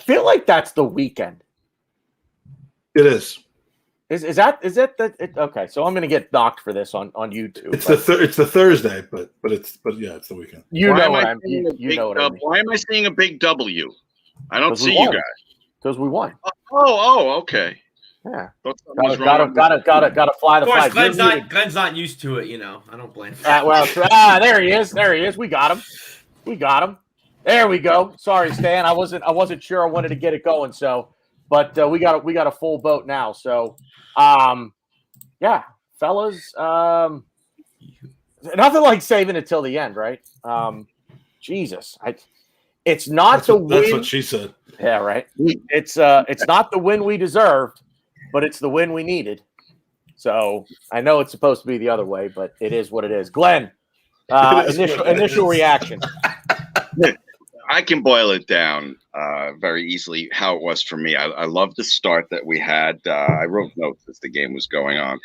feel like that's the weekend. It is. Is that okay? So I'm going to get docked for this on YouTube. It's the Thursday, but it's the weekend. You know what I mean. You know what I mean. Why am I seeing a big W? I don't see you guys. Because we won. Oh, okay. Yeah. Gotta fly the flag. Glenn's not used to it, I don't blame him. There he is. There he is. We got him. There we go. Sorry, Stan. I wasn't sure I wanted to get it going. So, but we got a full boat now. So, yeah, fellas. Nothing like saving it till the end, right? Jesus, it's not the win. That's what she said. Yeah, right. It's not the win we deserved, but it's the win we needed. So I know it's supposed to be the other way, but it is what it is. Glenn, initial reaction. I can boil it down very easily how it was for me. I love the start that we had. I wrote notes as the game was going on.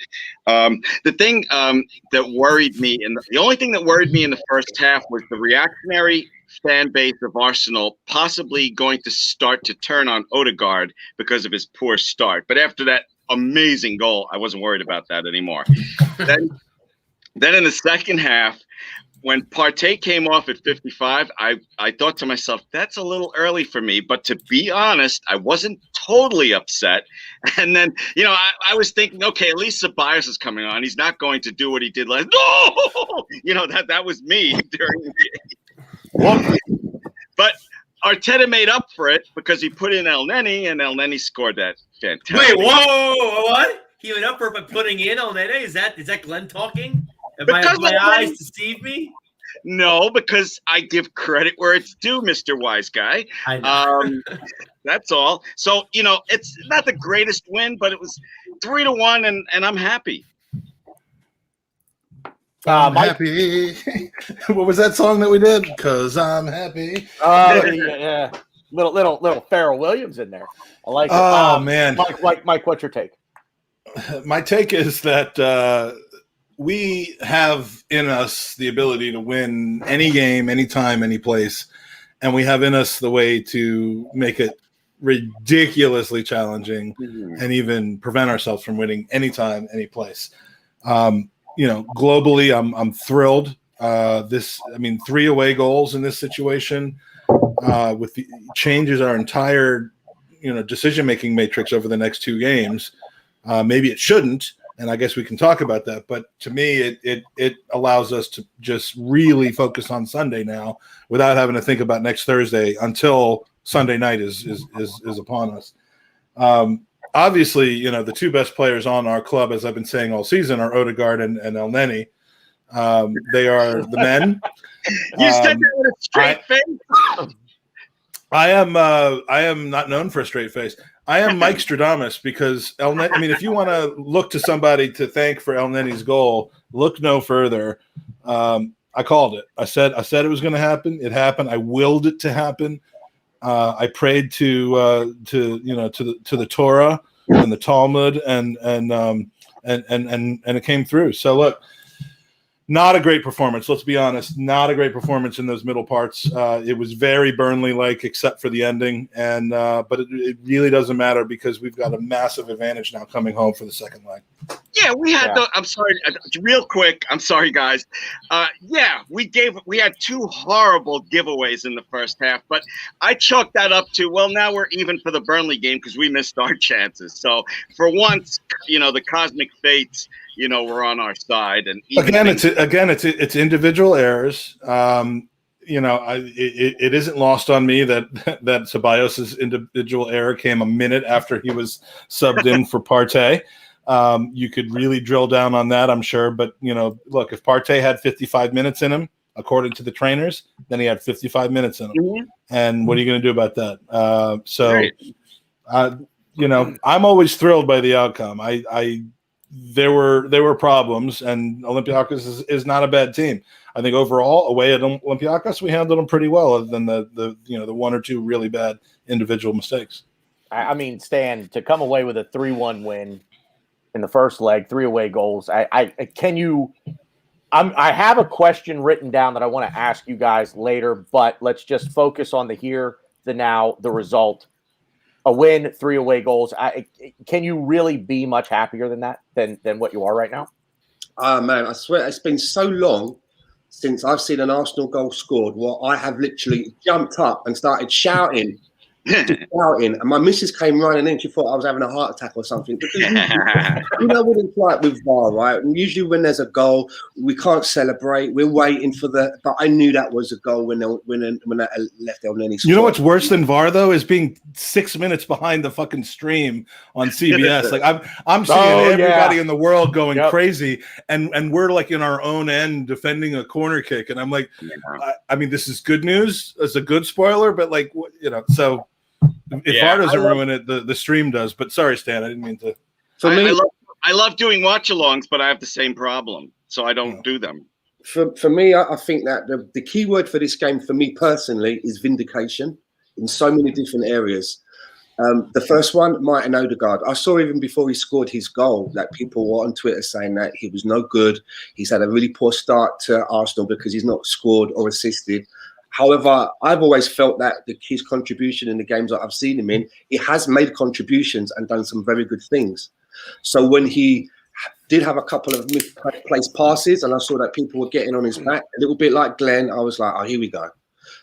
The thing that worried me, and the only thing that worried me in the first half was the reactionary fan base of Arsenal possibly going to start to turn on Odegaard because of his poor start. But after that amazing goal, I wasn't worried about that anymore. Then in the second half, when Partey came off at 55, I thought to myself, that's a little early for me. But to be honest, I wasn't totally upset. And then, I was thinking, okay, at least Ceballos is coming on. He's not going to do what he did last. No! That was me during the game. But Arteta made up for it because he put in El Neni, and El Neni scored that fantastic. Wait, whoa, what? He made up for it by putting in El Neni? Is that Glenn talking? Have my eyes deceived me? No, because I give credit where it's due, Mr. Wise Guy. I know. That's all. So, it's not the greatest win, but it was 3-1, and I'm happy. I'm happy. What was that song that we did? 'Cause I'm happy. Yeah. Little Pharrell Williams in there. I like it. Oh, man. Mike, what's your take? My take is that we have in us the ability to win any game, anytime, any place. And we have in us the way to make it ridiculously challenging and even prevent ourselves from winning anytime, any place. Globally, I'm thrilled. 3 away goals in this situation with the changes our entire, decision-making matrix over the next 2 games. Maybe it shouldn't, and I guess we can talk about that. But to me, it allows us to just really focus on Sunday now without having to think about next Thursday until Sunday night is upon us. Obviously, the 2 best players on our club, as I've been saying all season, are Odegaard and El Neni. They are the men. You said that with a straight face. I am not known for a straight face. I am Mike Stradamus because El Neni. If you want to look to somebody to thank for El Neni's goal, look no further. I called it. I said it was going to happen. It happened. I willed it to happen. I prayed to the Torah and the Talmud, and it came through. So look, not a great performance. Let's be honest, not a great performance in those middle parts. It was very Burnley-like, except for the ending, and but it really doesn't matter because we've got a massive advantage now coming home for the second leg. Yeah, we had I'm sorry, real quick. I'm sorry, guys. We had 2 horrible giveaways in the first half, but I chalked that up to, well, now we're even for the Burnley game because we missed our chances. So for once, the cosmic fates, were on our side. And it's individual errors. It isn't lost on me that Ceballos' individual error came a minute after he was subbed in for Partey. You could really drill down on that, I'm sure. But, look, if Partey had 55 minutes in him, according to the trainers, then he had 55 minutes in him. Mm-hmm. And what are you going to do about that? I'm always thrilled by the outcome. There were problems, and Olympiacos is not a bad team. I think overall, away at Olympiacos, we handled them pretty well, other than the 1 or 2 really bad individual mistakes. I mean, Stan, to come away with a 3-1 win in the first leg, 3 away goals. I have a question written down that I want to ask you guys later, but let's just focus on the here, the now, the result. a win, 3 away goals. Can you really be much happier than that, than what you are right now? Man, I swear it's been so long since I've seen an Arsenal goal scored where I have literally jumped up and started shouting. And my missus came running in. She thought I was having a heart attack or something. Because you know what it's like with VAR, right? And usually when there's a goal, we can't celebrate. We're waiting for but I knew that was a goal when that left El Neni. You know what's worse than VAR though is being 6 minutes behind the fucking stream on CBS. Like I'm seeing everybody in the world going crazy, and we're like in our own end defending a corner kick, and I'm like, I mean, this is good news. It's a good spoiler, but like, so. If VAR doesn't ruin it, the stream does. But sorry, Stan, I didn't mean to. For me, I love doing watch-alongs, but I have the same problem, so I don't do them. For me, I think that the key word for this game, for me personally, is vindication in so many different areas. The first one, Martin Odegaard. I saw even before he scored his goal that people were on Twitter saying that he was no good. He's had a really poor start to Arsenal because he's not scored or assisted. However, I've always felt that his contribution in the games that I've seen him in, he has made contributions and done some very good things. So when he did have a couple of misplaced passes and I saw that people were getting on his back, a little bit like Glenn, I was like, oh, here we go.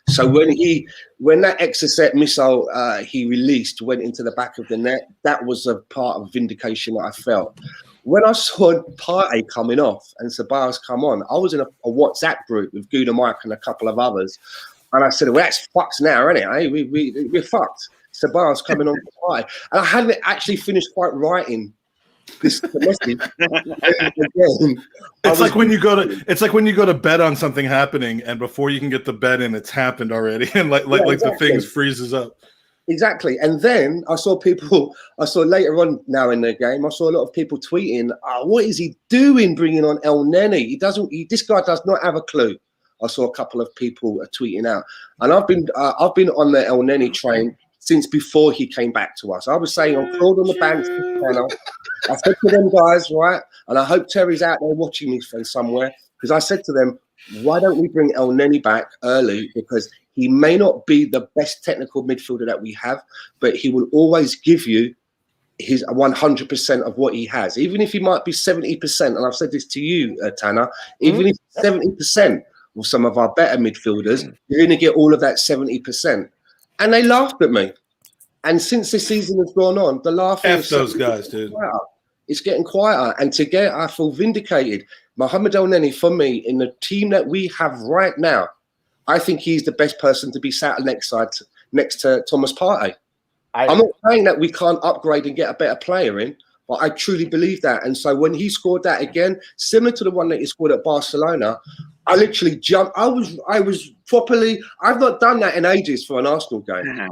So when that Exocet missile he released went into the back of the net, that was a part of vindication that I felt. When I saw Partey coming off and Ceballos come on, I was in a WhatsApp group with Gouda Mike and a couple of others. And I said, well, that's fucked now, isn't it? Hey, we're fucked. Ceballos coming on for Partey. And I hadn't actually finished quite writing this message. It's like when you go to bet on something happening, and before you can get the bet in, it's happened already. And exactly. The thing freezes up. Exactly. And then I saw later on now in the game, I saw a lot of people tweeting, what is he doing bringing on El Neni? This guy does not have a clue. I saw a couple of people tweeting out. And I've been on the El Neni train since before he came back to us. I was saying, I'm crawled on the banks. I said to them guys, right, and I hope Terry's out there watching me from somewhere, because I said to them, why don't we bring El Neni back early? Because he may not be the best technical midfielder that we have, but he will always give you his 100% of what he has. Even if he might be 70%, and I've said this to you, Tanner, even if 70% of some of our better midfielders, you're going to get all of that 70%. And they laughed at me. And since the season has gone on, the laughing F those guys, dude. It's getting quieter. And I feel vindicated. Mohamed El Neni, for me, in the team that we have right now, I think he's the best person to be sat next to Thomas Partey. I'm not saying that we can't upgrade and get a better player in, but I truly believe that. And so when he scored that again, similar to the one that he scored at Barcelona, I literally jumped. I was properly. I've not done that in ages for an Arsenal game.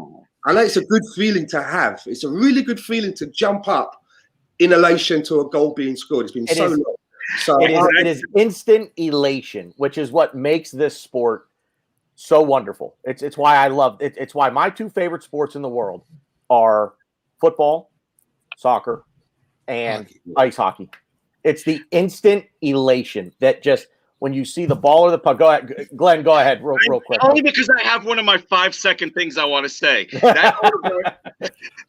I know it's a good feeling to have. It's a really good feeling to jump up in elation to a goal being scored. It's been so long. So it is instant elation, which is what makes this sport so wonderful. It's why I love it. It's why my two favorite sports in the world are football, soccer, and ice hockey. It's the instant elation that just when you see the ball or the puck. Go ahead, Glenn. Go ahead, real quick. Only because I have one of my 5-second things I want to say.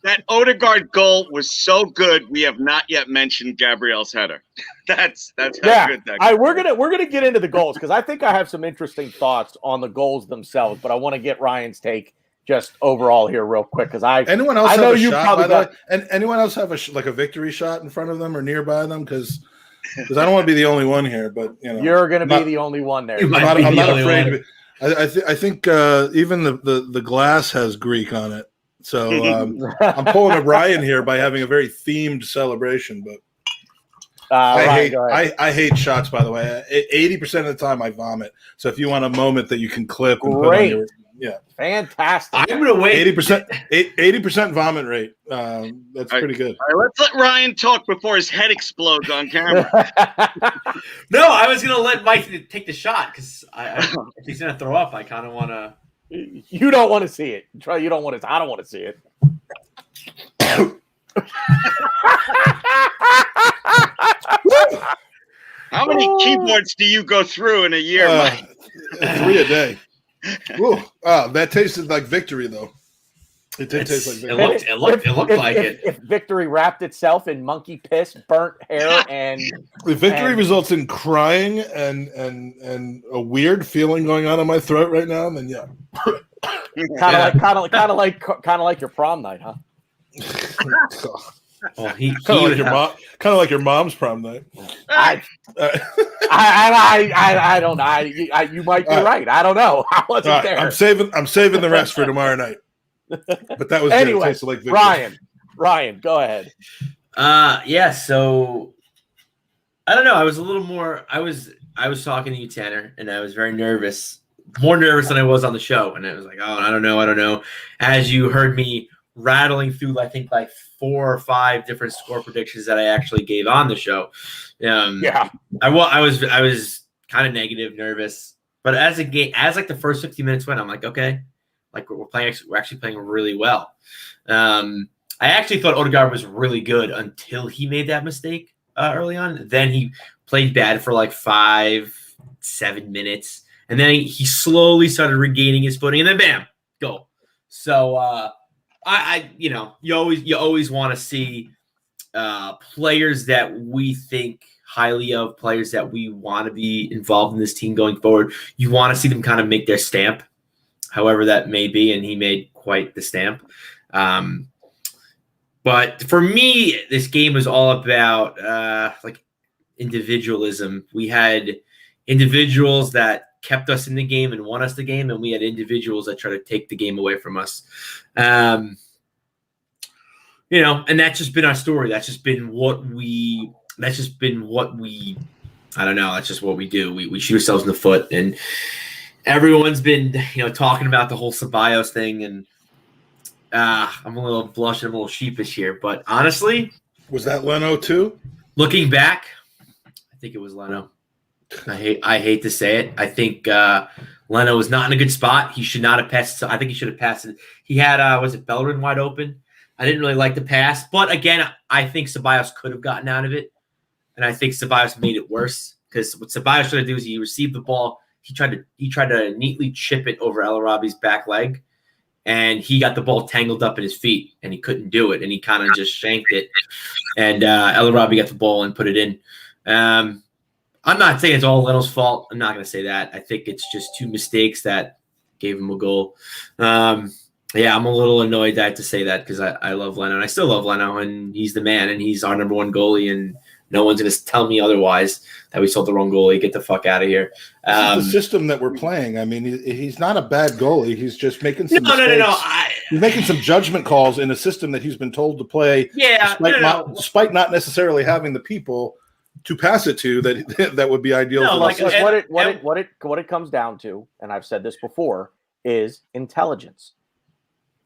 That Odegaard goal was so good. We have not yet mentioned Gabriel's header. That's how good that. All right, we're gonna get into the goals because I think I have some interesting thoughts on the goals themselves, but I want to get Ryan's take just overall here real quick because anyone else have a shot, by the way? And anyone else have a victory shot in front of them or nearby them? Because I don't want to be the only one here, but you're going to be the only one there. I'm not afraid. I think even the glass has Greek on it, so I'm pulling a Brian here by having a very themed celebration. But I hate shots. By the way, 80% of the time I vomit. So if you want a moment that you can clip and put on your fantastic. I'm gonna wait. 80% vomit rate. That's pretty good. All right, let's let Ryan talk before his head explodes on camera. No, I was gonna let Mike take the shot because if he's gonna throw up, I kind of want to. You don't want to see it. You don't want to. I don't want to see it. How many keyboards do you go through in a year, Mike? 3 a day. Ooh, that tasted like victory, though. It did taste like It victory. looked like it. If victory wrapped itself in monkey piss, burnt hair, and If victory and- results in crying and a weird feeling going on in my throat right now, then yeah. kind of like your prom night, huh? Well, he Kind would of like your mom's prom night. I don't know. You might be right. I don't know. I wasn't there. I'm saving the rest for tomorrow night. But that was good. It Anyway, tasted like victory. Ryan, go ahead. Yeah. So I don't know. I was a little more. I was talking to you, Tanner, and I was very nervous, more nervous than I was on the show. And I was like, oh, I don't know. As you heard me rattling through, I think like 4 or 5 different score predictions that I actually gave on the show. Yeah, I was kind of negative, nervous, but as like the first 50 minutes went, I'm like, okay, like we're actually playing really well. I actually thought Odegaard was really good until he made that mistake early on. Then he played bad for like 5-7 minutes, and then he slowly started regaining his footing, and then bam, goal. So you always want to see players that we think highly of, players that we want to be involved in this team going forward. You want to see them kind of make their stamp, however that may be, and he made quite the stamp. But for me, this game was all about like individualism. We had individuals that kept us in the game and won us the game, and we had individuals that try to take the game away from us. And that's just been our story. That's just been what we I don't know. That's just what we do. We shoot ourselves in the foot, and everyone's been, talking about the whole Ceballos thing, and I'm a little blushing, I'm a little sheepish here, but honestly, Was that Leno too? looking back, I think it was Leno. I hate to say it. I think Leno was not in a good spot. He should not have passed. I think he should have passed it. He had was it Bellerin wide open? I didn't really like the pass, but again, I think Ceballos could have gotten out of it, and I think Ceballos made it worse because what Ceballos tried to do is he received the ball. He tried to neatly chip it over El Arabi's back leg, and he got the ball tangled up in his feet, and he couldn't do it, and he kind of just shanked it, and El Arabi got the ball and put it in. I'm not saying it's all Leno's fault. I'm not going to say that. I think it's just 2 mistakes that gave him a goal. Yeah, I'm a little annoyed that I have to say that because I love Leno, and I still love Leno, and he's the man, and he's our number 1 goalie, and no one's going to tell me otherwise that we sold the wrong goalie. Get the fuck out of here. This is the system that we're playing. I mean, he's not a bad goalie. He's just making some mistakes. No. He's making some judgment calls in a system that he's been told to play. Yeah, despite not necessarily having the people to pass it to that would be ideal. No, for like, us. What it comes down to, and I've said this before, is intelligence.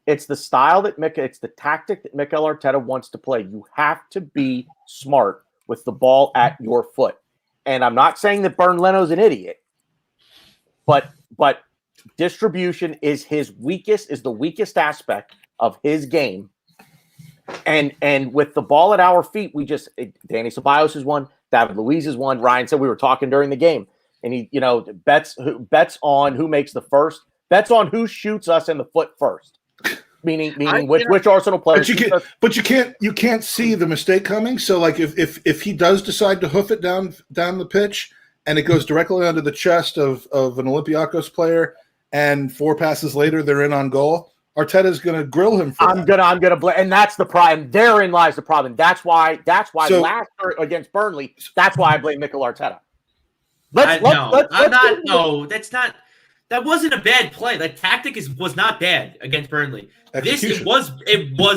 It's the style it's the tactic that Mikel Arteta wants to play. You have to be smart with the ball at your foot. And I'm not saying that Bernd Leno's an idiot, but distribution is the weakest aspect of his game. And with the ball at our feet, Danny Ceballos is one, David Luiz is one. Ryan said we were talking during the game, and he, bets on who makes the first, bets on who shoots us in the foot first. Meaning which Arsenal players. But you can't see the mistake coming. So like if he does decide to hoof it down the pitch and it goes directly onto the chest of an Olympiacos player, and 4 passes later they're in on goal, Arteta's going to grill him for that. I'm gonna blame, and that's the problem. Therein lies the problem. That's why last year against Burnley, that's why I blame Mikel Arteta. That's not. That wasn't a bad play. That tactic was not bad against Burnley. It was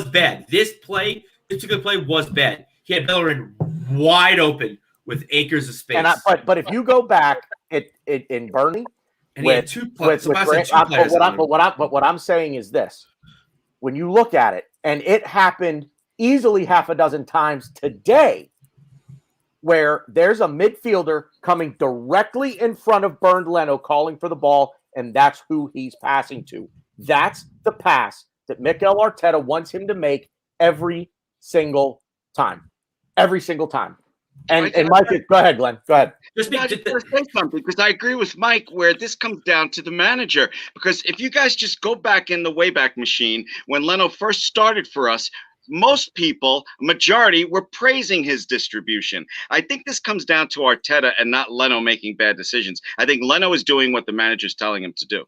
bad. This particular play was bad. He had Bellerin wide open with acres of space. But if you go back in Burnley, and he had 2 players. What I'm saying is this: when you look at it, and it happened easily half a dozen times today, where there's a midfielder coming directly in front of Bernd Leno calling for the ball, and that's who he's passing to. That's the pass that Mikel Arteta wants him to make every single time. Every single time. And Mike, go ahead, Glenn. Go ahead. I just want to say something because I agree with Mike where this comes down to the manager. Because if you guys just go back in the Wayback Machine, when Leno first started for us, most people, majority, were praising his distribution. I think this comes down to Arteta and not Leno making bad decisions. I think Leno is doing what the manager's telling him to do.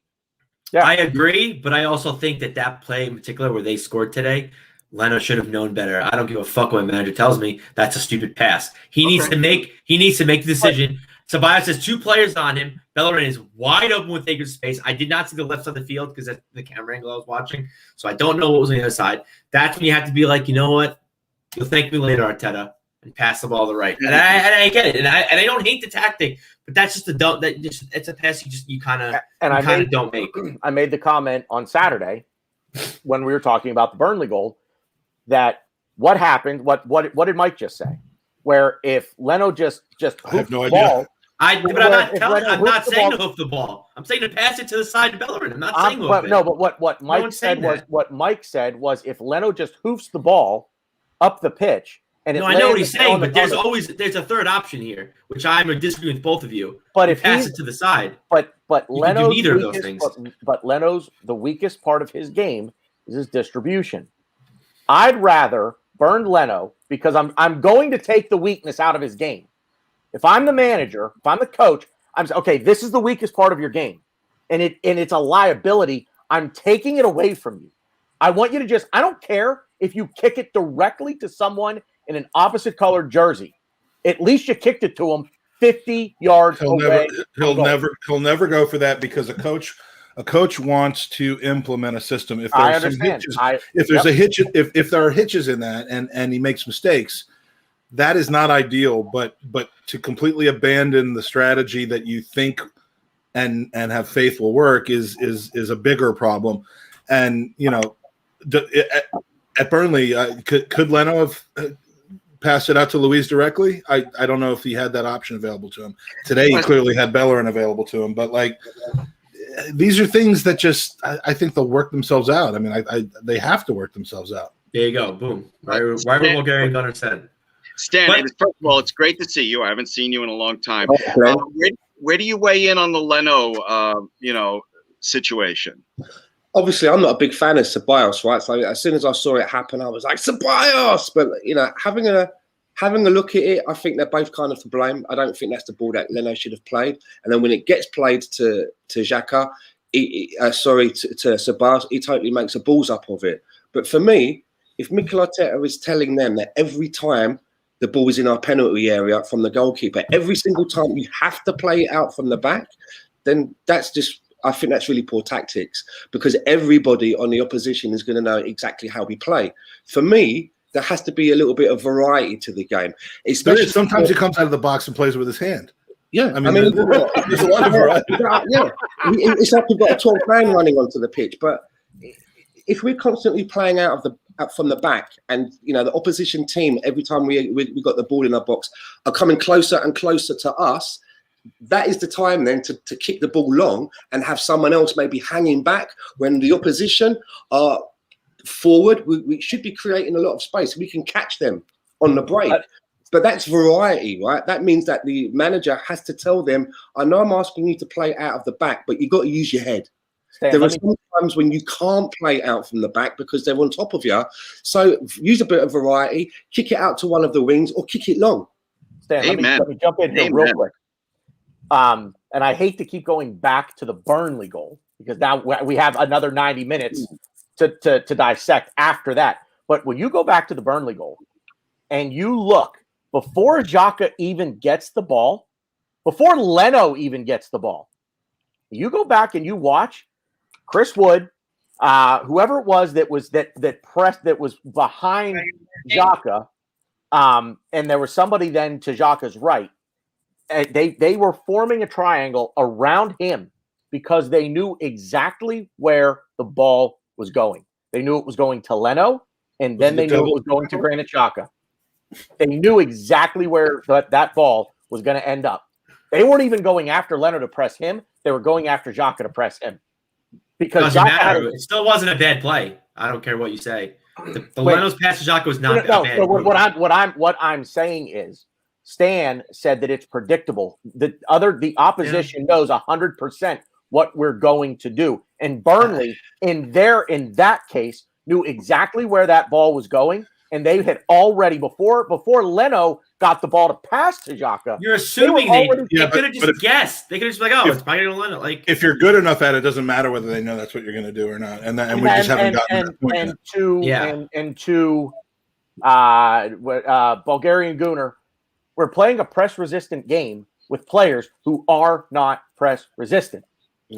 Yeah, I agree, but I also think that play in particular where they scored today, Leno should have known better. I don't give a fuck what my manager tells me. That's a stupid pass. He needs to make the decision. Tobias has 2 players on him. Bellerin is wide open with acres space. I did not see the left side of the field because that's the camera angle I was watching, so I don't know what was on the other side. That's when you have to be like, you know what? You'll thank me later, Arteta, and pass the ball to the right. And I get it, and I don't hate the tactic, but that's just it's a pass you kind of don't make. I made the comment on Saturday when we were talking about the Burnley goal that what happened. What did Mike just say? Where if Leno just I have no idea. I'm not saying to hoof the ball. I'm saying to pass it to the side to Bellerin. I'm not saying hoof it. No, but what Mike said was if Leno just hoofs the ball up the pitch and I know what he's saying, but there's a third option here, which I'm disagreeing with both of you. But if pass it to the side, but Leno's neither of those things. But Leno's the weakest part of his game is his distribution. I'd rather burn Leno because I'm going to take the weakness out of his game. If I'm the manager, if I'm the coach, okay, this is the weakest part of your game. And it's a liability. I'm taking it away from you. I want you to I don't care if you kick it directly to someone in an opposite colored jersey. At least you kicked it to him 50 yards away. He'll never go for that because a coach wants to implement a system. If there's some hitches, if there are hitches in that and he makes mistakes, that is not ideal, but to completely abandon the strategy that you think and have faith will work is a bigger problem. And at Burnley, could Leno have passed it out to Luiz directly? I don't know if he had that option available to him today. He clearly had Bellerin available to him, but these are things that I think they'll work themselves out. I mean, they have to work themselves out. There you go, boom. Right where Bulgarian Gunner said. Stan, first of all, it's great to see you. I haven't seen you in a long time. Where do you weigh in on the Leno, situation? Obviously, I'm not a big fan of Ceballos, right? So as soon as I saw it happen, I was like, Ceballos! But, having a look at it, I think they're both kind of to blame. I don't think that's the ball that Leno should have played. And then when it gets played to Xhaka, to Ceballos, he totally makes a balls up of it. But for me, if Mikel Arteta is telling them that every time the ball is in our penalty area from the goalkeeper, every single time you have to play it out from the back, then I think that's really poor tactics because everybody on the opposition is going to know exactly how we play. For me, there has to be a little bit of variety to the game. Especially sometimes he comes out of the box and plays with his hand. Yeah, I mean there's a lot of variety. Yeah, it's like we've got a 12 man running onto the pitch. But if we're constantly playing out from the back, and the opposition team every time we got the ball in our box are coming closer and closer to us, that is the time then to kick the ball long and have someone else maybe hanging back when the opposition are forward. We should be creating a lot of space. We can catch them on the break. But that's variety, right? That means that the manager has to tell them, I know I'm asking you to play out of the back, but you've got to use your head. There are some times when you can't play out from the back because they're on top of you. So use a bit of variety, kick it out to one of the wings or kick it long. Stan, let me jump in here real quick. And I hate to keep going back to the Burnley goal because now we have another 90 minutes to dissect after that. But when you go back to the Burnley goal and you look before Xhaka even gets the ball, before Leno even gets the ball, you go back and you watch Chris Wood, whoever it was that was behind Xhaka, and there was somebody then to Xhaka's right. They were forming a triangle around him because they knew exactly where the ball was going. They knew it was going to Leno, and then they knew it was going to Granit Xhaka. They knew exactly where that ball was going to end up. They weren't even going after Leno to press him. They were going after Xhaka to press him. Because it still wasn't a bad play. I don't care what you say. The Leno's pass to Xhaka was not a bad play. What I'm saying is Stan said that it's predictable. The opposition knows 100% what we're going to do. And Burnley, in that case, knew exactly where that ball was going. And they had already, before Leno got the ball to pass to Xhaka. You're assuming they could have just if, guessed. They could have just been like, it's probably going to Leno. Like, if you're good enough at it, doesn't matter whether they know that's what you're going to do or not. And we just haven't gotten to that point yet. Bulgarian Gooner, we're playing a press-resistant game with players who are not press-resistant.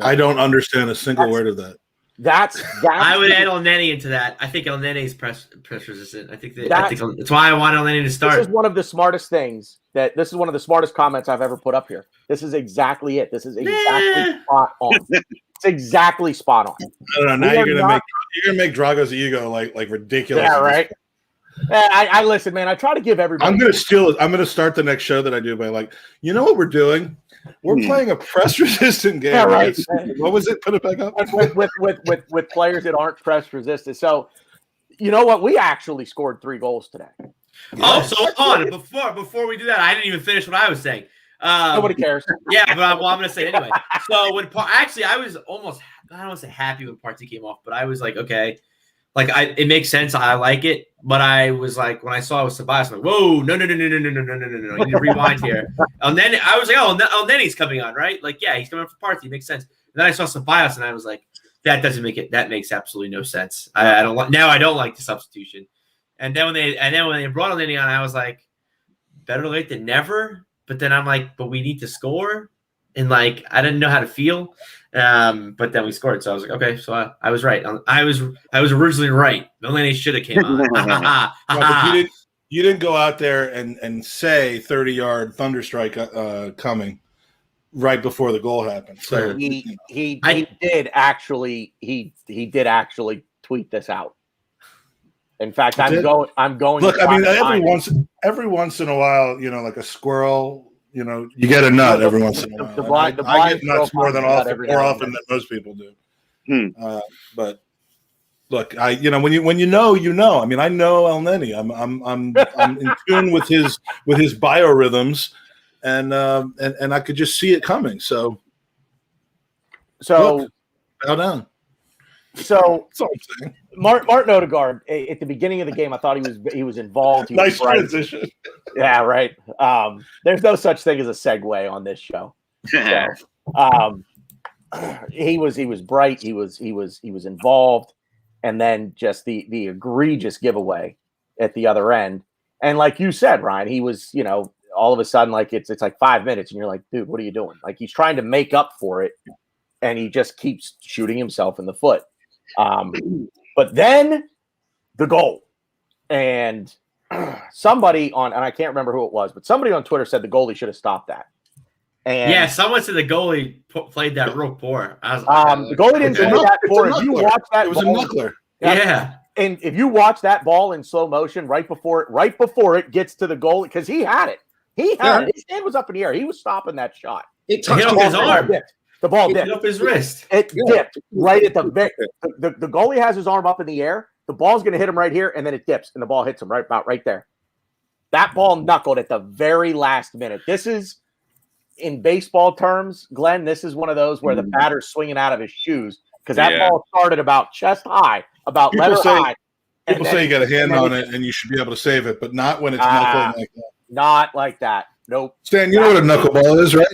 I don't understand a single word of that. That's I would add El Neni into that. I think El Neni is press resistant. I think that's why I want El Neni to start. This is one of the smartest things. This is one of the smartest comments I've ever put up here. This is exactly it. This is exactly spot on. It's exactly spot on. I don't know. Now you're gonna make Drago's ego like ridiculous. Yeah, right. I listen, man. I try to give everybody. I'm gonna start the next show that I do by like, you know what we're doing? We're playing a press-resistant game. Yeah, right. What was it? Put it back up. with players that aren't press-resistant. So, you know what? We actually scored 3 goals today. Oh, so hold on. Before we do that, I didn't even finish what I was saying. Nobody cares. Yeah, but I'm going to say it anyway. So when I was almost, I don't want to say happy when Partey came off, but I was like, okay, like it makes sense. I like it, but I was like, when I saw it was Ceballos, I'm like, whoa, no, I need to rewind here. And then I was like, oh, then he's coming on, right? Like, yeah, he's coming for Partey, makes sense. And then I saw Ceballos, and I was like, that doesn't make it. That makes absolutely no sense. I don't like the substitution. And then when they brought Olympiacos on, I was like, better late than never. But then I'm like, but we need to score, and like I didn't know how to feel. But then we scored, so I was like, okay, so I was right. I was originally right. Olympiacos should have came on. But you didn't go out there and say 30-yard thunderstrike coming right before the goal happened. So he did actually tweet this out. In fact, I'm going. Look, I mean, every once in a while, you know, like a squirrel, you know, you get a nut every once in a while. I get nuts more often than most people do. But look, when you know, you know. I mean, I know El Neni. I'm in tune with his biorhythms, and I could just see it coming. So look, bow down. So that's all I'm saying. Martin Odegaard at the beginning of the game, I thought he was involved. Nice transition. Yeah, right. There's no such thing as a segue on this show. So, he was bright. He was involved, and then just the egregious giveaway at the other end. And like you said, Ryan, he was, you know, all of a sudden like it's like 5 minutes, and you're like, dude, what are you doing? Like he's trying to make up for it, and he just keeps shooting himself in the foot. But then the goal, and somebody and I can't remember who it was, but somebody on Twitter said the goalie should have stopped that. And yeah, someone said the goalie played that real poor. I was the goalie didn't play that poor. If you watch that, it was a knuckler. Yeah. And if you watch that ball in slow motion right before it gets to the goal, because he had it. His hand was up in the air. He was stopping that shot. It touched his arm. The ball dipped. Up his wrist. It dipped right at the goalie has his arm up in the air. The ball's going to hit him right here, and then it dips, and the ball hits him right there. That ball knuckled at the very last minute. This is, in baseball terms, Glenn, this is one of those where the batter's swinging out of his shoes because that ball started about chest high, about letter high. People say you got a hand on it and you should be able to save it, but not when it's knuckling like that. Not like that. Nope. Stan, you know what a knuckleball is, right?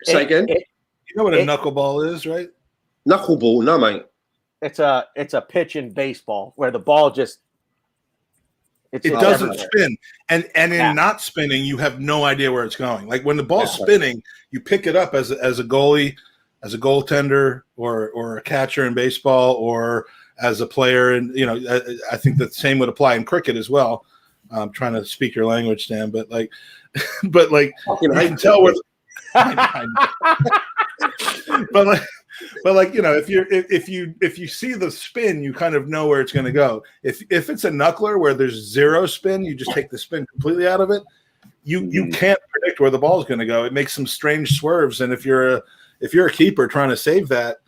Say again? You know what a knuckleball is, right? Knuckleball, no, mate. It's a pitch in baseball where the ball just it doesn't spin, and in not spinning, you have no idea where it's going. Like when the ball's spinning, you pick it up as a goalie, as a goaltender, or a catcher in baseball, or as a player, and you know, I think the same would apply in cricket as well. I'm trying to speak your language, Stan, but like I can tell where. But like you know, if you see the spin, you kind of know where it's going to go. If it's a knuckler where there's zero spin, you just take the spin completely out of it. You can't predict where the ball is going to go. It makes some strange swerves, and if you're a keeper trying to save that,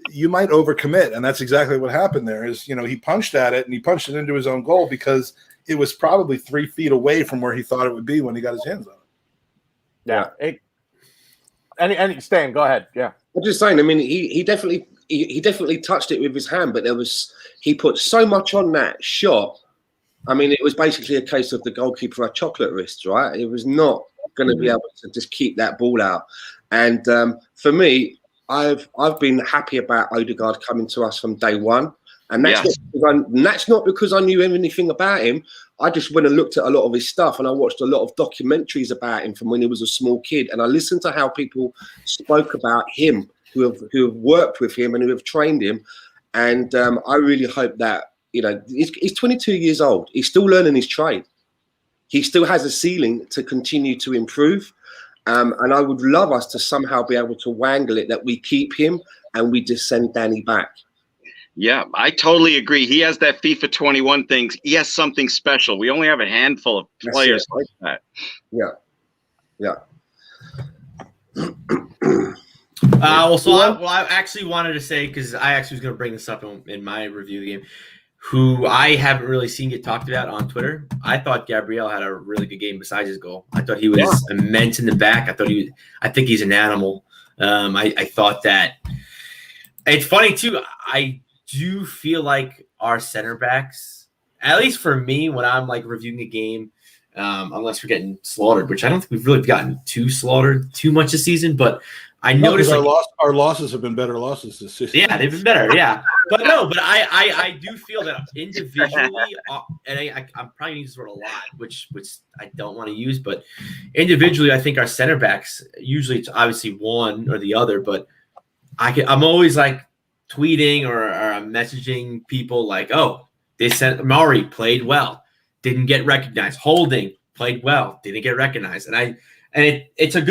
you might overcommit, and that's exactly what happened there. Is you know he punched at it and he punched it into his own goal because it was probably 3 feet away from where he thought it would be when he got his hands on it. Yeah. Any Stan, go ahead. Yeah. I'm just saying. I mean, he definitely touched it with his hand, but he put so much on that shot. I mean, it was basically a case of the goalkeeper had chocolate wrists, right? It was not going to be able to just keep that ball out. And for me, I've been happy about Odegaard coming to us from day one. And that's not because I knew anything about him. I just went and looked at a lot of his stuff, and I watched a lot of documentaries about him from when he was a small kid. And I listened to how people spoke about him, who have worked with him and who have trained him. And I really hope that, he's 22 years old. He's still learning his trade. He still has a ceiling to continue to improve. And I would love us to somehow be able to wangle it that we keep him and we just send Danny back. Yeah, I totally agree. He has that FIFA 21 thing. He has something special. We only have a handful of players like that. Yeah. I actually wanted to say, because I actually was going to bring this up in my review of the game, who I haven't really seen get talked about on Twitter. I thought Gabriel had a really good game besides his goal. I thought he was immense in the back. I think he's an animal. I thought that it's funny too. I do feel like our center backs, at least for me, when I'm like reviewing a game, unless we're getting slaughtered, which I don't think we've really gotten too slaughtered too much this season, but I noticed our losses have been better losses this season. Yeah, they've been better. Yeah, but I do feel that individually, and I'm probably using this word a lot, which I don't want to use, but individually, I think our center backs, usually it's obviously one or the other, but I'm always like tweeting or I'm messaging people like, oh, they said Maury played well, didn't get recognized. Holding played well, didn't get recognized, and it's a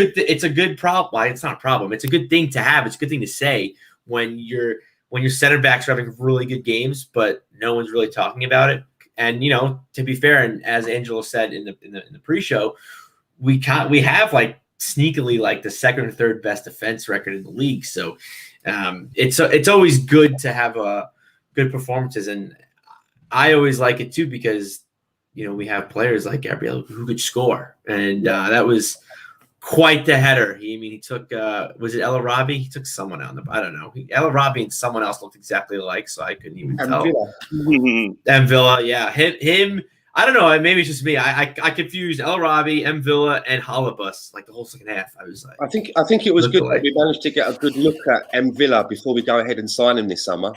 good problem. Well, it's not a problem. It's a good thing to have. It's a good thing to say when your center backs are having really good games, but no one's really talking about it. And to be fair, and as Angelo said in the pre-show, we have like sneakily like the second or third best defense record in the league. So it's always good to have good performances, and I always like it too because we have players like Gabriel who could score, and that was quite the header. He took was it El Arabi? He took someone out. I don't know. El Arabi and someone else looked exactly alike, so I couldn't even tell. M Villa, yeah, him. I don't know. Maybe it's just me. I confused El Arabi, M Villa, and Holibus like the whole second half. I was like, I think it was good that we managed to get a good look at M Villa before we go ahead and sign him this summer.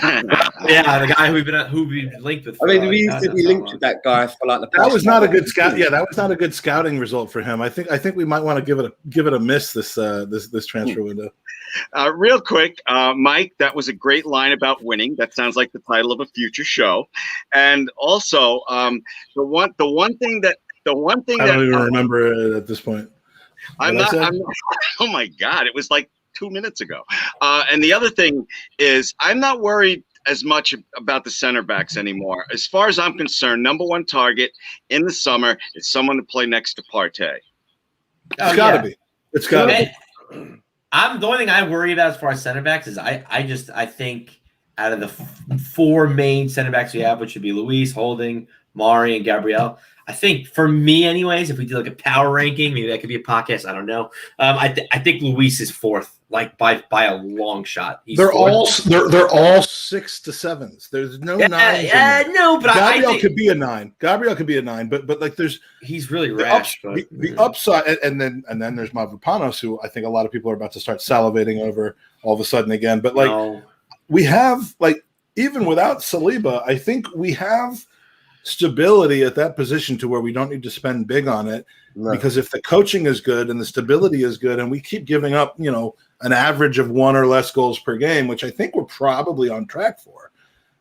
Yeah, the guy who we linked with. I mean, we used to be linked with that guy for like the past. That was not a good scout. Yeah, that was not a good scouting result for him. I think we might want to give it a miss this transfer window. Real quick, Mike, that was a great line about winning. That sounds like the title of a future show. And also, the one thing that I don't even remember it at this point. I'm not. Oh my God! It was like 2 minutes ago. And the other thing is, I'm not worried as much about the center backs anymore. As far as I'm concerned, number one target in the summer is someone to play next to Partey. It's got to be. It's got to be. The only thing I worry about as far as center backs is I think out of the four main center backs we have, which would be Luis, Holding, Mari, and Gabriel, I think for me anyways, if we do like a power ranking, maybe that could be a podcast, I don't know. I think Luis is fourth, like by a long shot. They're all 6 to 7s. There's no 9s. Yeah, no, but Gabriel could be a 9. Gabriel could be a 9, but like he's really rash. The upside, and then there's Mavropanos, who I think a lot of people are about to start salivating over all of a sudden again. But like we have, like, even without Saliba, I think we have stability at that position to where we don't need to spend big on it. No. Because if the coaching is good and the stability is good and we keep giving up, an average of 1 or less goals per game, which I think we're probably on track for,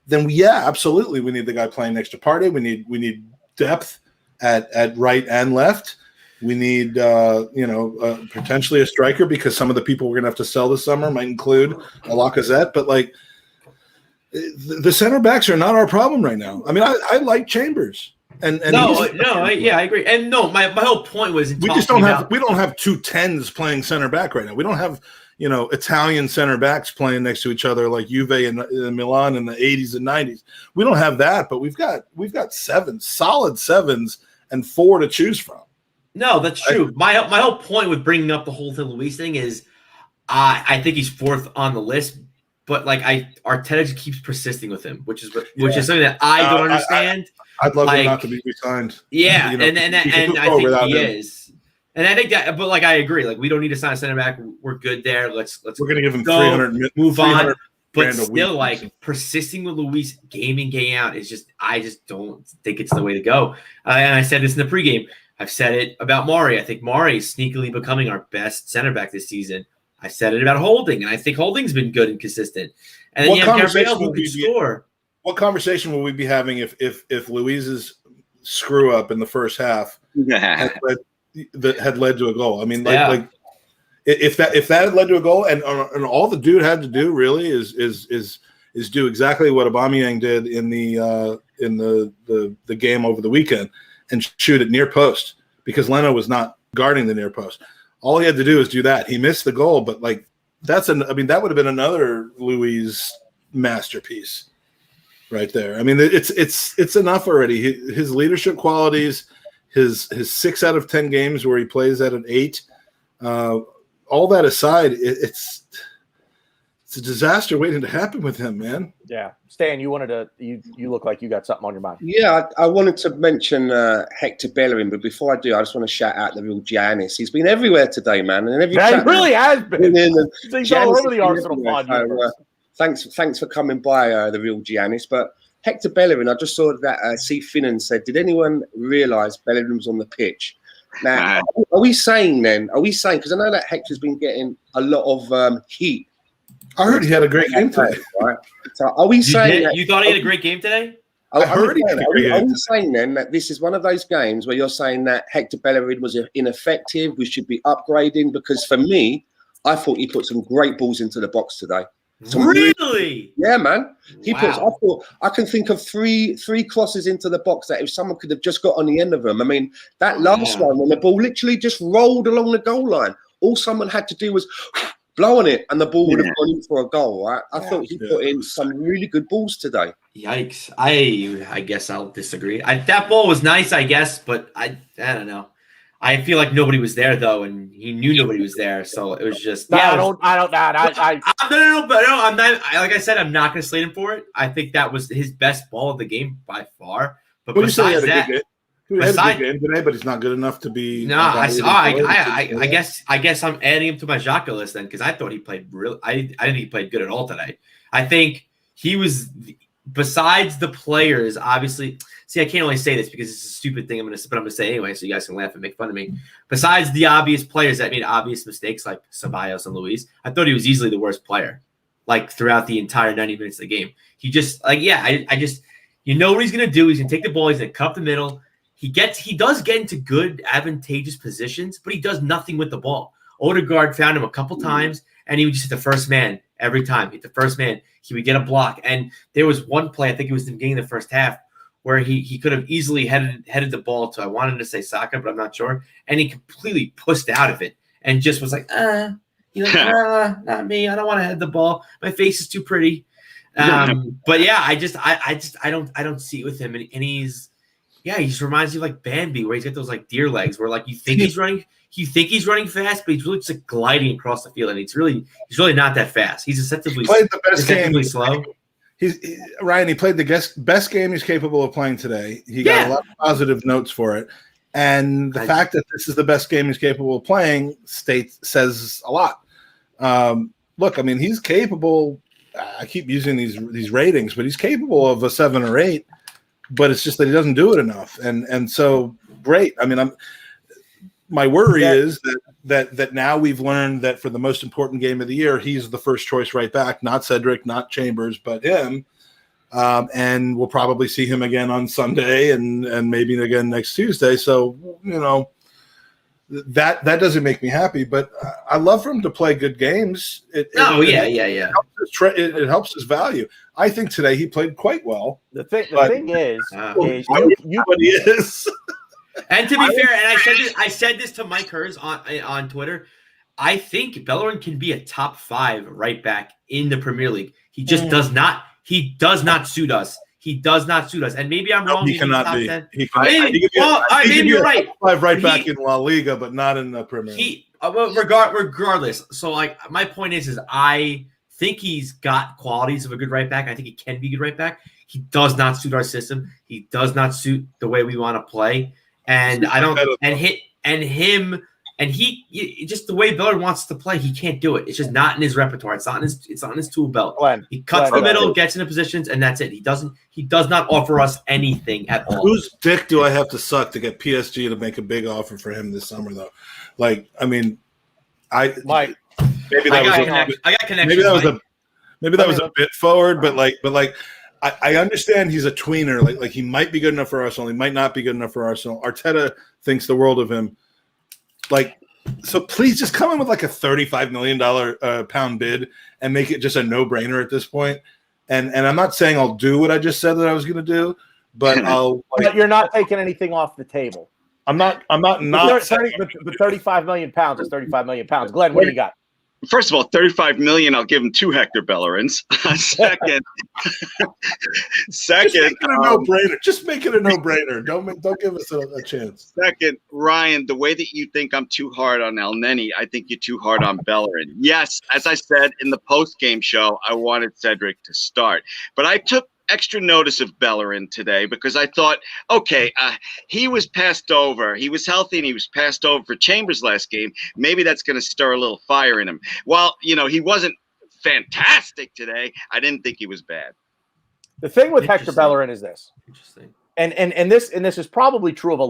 then absolutely we need the guy playing next to Partey. We need depth at right and left. We need potentially a striker, because some of the people we're gonna have to sell this summer might include a Lacazette, but like the center backs are not our problem right now. I mean, I like Chambers, and I agree. And no, my whole point was we don't have 2 10s playing center back right now. We don't have Italian center backs playing next to each other like Juve and Milan in the 80s and 90s. We don't have that, but we've got 7 solid 7s and 4 to choose from. No, that's true. My whole point with bringing up the whole Luis thing is, I think he's fourth on the list, but like Arteta just keeps persisting with him, which is something that I don't understand. I'd love him not to be re-signed. Yeah, you know, and I think he is. And I think that, but like I agree, like we don't need to sign a center back. We're good there. Let's we're gonna give him go, 300 move on. But week. still, like persisting with Luis game in, game out is just, I just don't think it's the way to go. And I said this in the pregame. I've said it about Mari. I think Mari is sneakily becoming our best center back this season. I said it about Holding, and I think Holding's been good and consistent. And then you have Gabriel who can score. What conversation will we be having if Luis's screw up in the first half had led to a goal? I mean, like if that had led to a goal, and all the dude had to do really is do exactly what Aubameyang did in the game over the weekend and shoot it near post, because Leno was not guarding the near post. All he had to do is do that. He missed the goal, but like that would have been another Luis masterpiece right there. I mean, it's enough already. His leadership qualities, his 6 out of 10 games where he plays at an 8. All that aside, it's a disaster waiting to happen with him, man. Yeah, Stan, you wanted to. You look like you got something on your mind. Yeah, I wanted to mention Hector Bellerin, but before I do, I just want to shout out the real Giannis. He's been everywhere today, man, and he really has been. He's all over the Arsenal pod. Thanks for coming by, the real Giannis. But Hector Bellerin, I just saw that C. Finnan said, "Did anyone realise Bellerin's on the pitch?" Now, are we saying, because I know that Hector's been getting a lot of heat. I heard he had a great game today. Right? So are we saying you thought he had a great game today? Are we saying then that this is one of those games where you're saying that Hector Bellerin was ineffective, we should be upgrading? Because for me, I thought he put some great balls into the box today. Really? Yeah, man. I can think of three crosses into the box that if someone could have just got on the end of them. I mean, that last one when the ball literally just rolled along the goal line, all someone had to do was blow on it and the ball would have gone in for a goal, right? I thought he put in some really good balls today. Yikes. I guess I'll disagree. That ball was nice, I guess, but I don't know. I feel like nobody was there though, and he knew nobody was there, so it was just. No, yeah, no. I'm not. Like I said, I'm not going to slate him for it. I think that was his best ball of the game by far. But besides that, he had a good game today, but he's not good enough to be. No, I guess I'm adding him to my Xhaka list then, because I thought he played real. I didn't think he played good at all today. I think he was. Besides the players, obviously. See, I can't really say this because it's a stupid thing. But I'm going to say anyway, so you guys can laugh and make fun of me. Besides the obvious players that made obvious mistakes, like Ceballos and Luis, I thought he was easily the worst player, like throughout the entire 90 minutes of the game. He just, like, I just, you know what he's going to do. He's going to take the ball. He's going to cut the middle. He does get into good, advantageous positions, but he does nothing with the ball. Odegaard found him a couple times, and he would just hit the first man every time. Hit the first man. He would get a block. And there was one play, I think it was in the beginning of the first half, where he could have easily headed the ball to, I wanted to say Saka, but I'm not sure. And he completely pushed out of it and just was like, not me. I don't want to head the ball. My face is too pretty. But yeah, I don't see it with him. And he just reminds you of like Bambi, where he's got those like deer legs, where like you think he's running fast, but he's really just like gliding across the field, and he's really not that fast. He's deceptively slow. Ryan, he played the best game he's capable of playing today. He got a lot of positive notes for it. And the fact that this is the best game he's capable of playing says a lot. Look, I mean, he's capable. I keep using these ratings, but he's capable of a 7 or 8. But it's just that he doesn't do it enough. And so great. I mean, my worry is that now we've learned that for the most important game of the year, he's the first choice right back, not Cedric, not Chambers, but him. And we'll probably see him again on Sunday and maybe again next Tuesday. So, you know, that doesn't make me happy, but I love for him to play good games. It helps his value. I think today he played quite well. The thing is he is. And to be fair, and I said this to Mike Hers on Twitter, I think Bellerin can be a top 5 right back in the Premier League. He just does not. He does not suit us. He does not suit us. And maybe I'm wrong. He Maybe cannot top be. 10. He cannot. Maybe, maybe you're right. Right back in La Liga, but not in the Premier League. Regardless. So, like, my point is I think he's got qualities of a good right back. I think he can be a good right back. He does not suit our system. He does not suit the way we want to play. And I don't. And he just the way Bellerin wants to play, he can't do it. It's just not in his repertoire. It's not in his tool belt. He cuts the middle, gets into positions, and that's it. He does not offer us anything at all. Whose dick do I have to suck to get PSG to make a big offer for him this summer, though? Like, I mean, Mike, maybe that was a bit forward, but I understand he's a tweener. Like he might be good enough for Arsenal. He might not be good enough for Arsenal. Arteta thinks the world of him. Like, so please just come in with like a $35 million pound bid and make it just a no-brainer at this point. And I'm not saying I'll do what I just said that I was going to do, but I'll. But you're not taking anything off the table. I'm not. But 35 million pounds is 35 million pounds. Glenn, what do you got? First of all, 35 million. I'll give him 2 Hector Bellerins. Second, just make it a no-brainer. Just make it a no-brainer. Don't give us a chance. Second, Ryan, the way that you think I'm too hard on El Neni, I think you're too hard on Bellerin. Yes, as I said in the post-game show, I wanted Cedric to start, but I took extra notice of Bellerin today because I thought, okay, he was passed over. He was healthy and he was passed over for Chambers last game. Maybe that's going to stir a little fire in him. While, he wasn't fantastic today, I didn't think he was bad. The thing with Hector Bellerin is this. Interesting. And this is probably true of a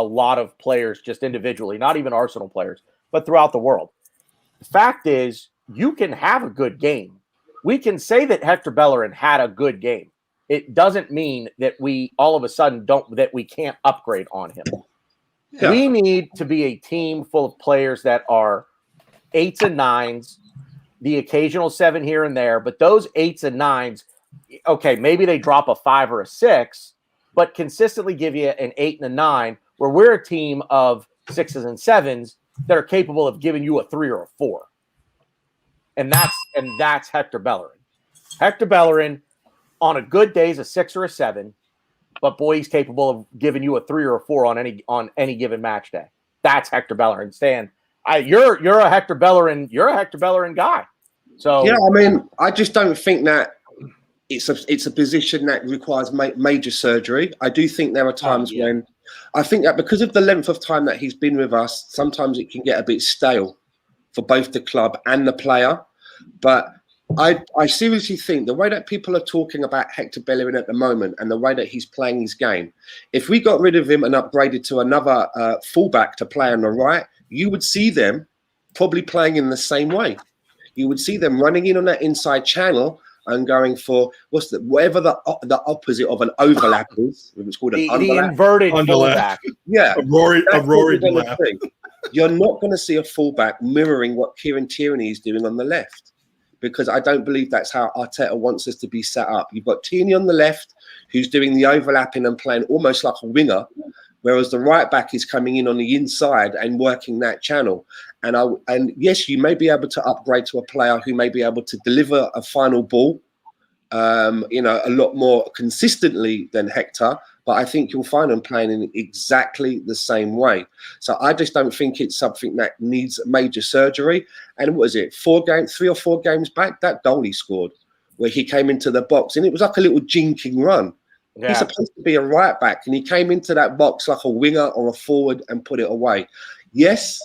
lot of players just individually, not even Arsenal players, but throughout the world. The fact is, you can have a good game. We can say that Hector Bellerin had a good game. It doesn't mean that we all of a sudden that we can't upgrade on him. Yeah. We need to be a team full of players that are 8s and 9s, the occasional 7 here and there, but those 8s and 9s, okay, maybe they drop a 5 or a 6, but consistently give you an 8 and a 9, where we're a team of 6s and 7s that are capable of giving you a 3 or a 4. And that's Hector Bellerin. Hector Bellerin, on a good day, is a 6 or a 7, but boy, he's capable of giving you a 3 or a 4 on any given match day. That's Hector Bellerin. Stan, you're a Hector Bellerin. You're a Hector Bellerin guy. So yeah, I mean, I just don't think that it's a position that requires major surgery. I do think there are times when I think that because of the length of time that he's been with us, sometimes it can get a bit stale for both the club and the player. But I seriously think the way that people are talking about Hector Bellerin at the moment and the way that he's playing his game, if we got rid of him and upgraded to another fullback to play on the right, you would see them probably playing in the same way. You would see them running in on that inside channel and going for whatever the opposite of an overlap is. It's called an the inverted fullback. Yeah, a Rory lap. You're not going to see a fullback mirroring what Kieran Tierney is doing on the left, because I don't believe that's how Arteta wants us to be set up. You've got Tierney on the left, who's doing the overlapping and playing almost like a winger, whereas the right back is coming in on the inside and working that channel. And yes, you may be able to upgrade to a player who may be able to deliver a final ball, a lot more consistently than Hector. But I think you'll find him playing in exactly the same way. So I just don't think it's something that needs major surgery. And what is it? 3 or 4 games back, that goal he scored, where he came into the box, and it was like a little jinking run. Yeah. He's supposed to be a right back, and he came into that box like a winger or a forward and put it away. Yes,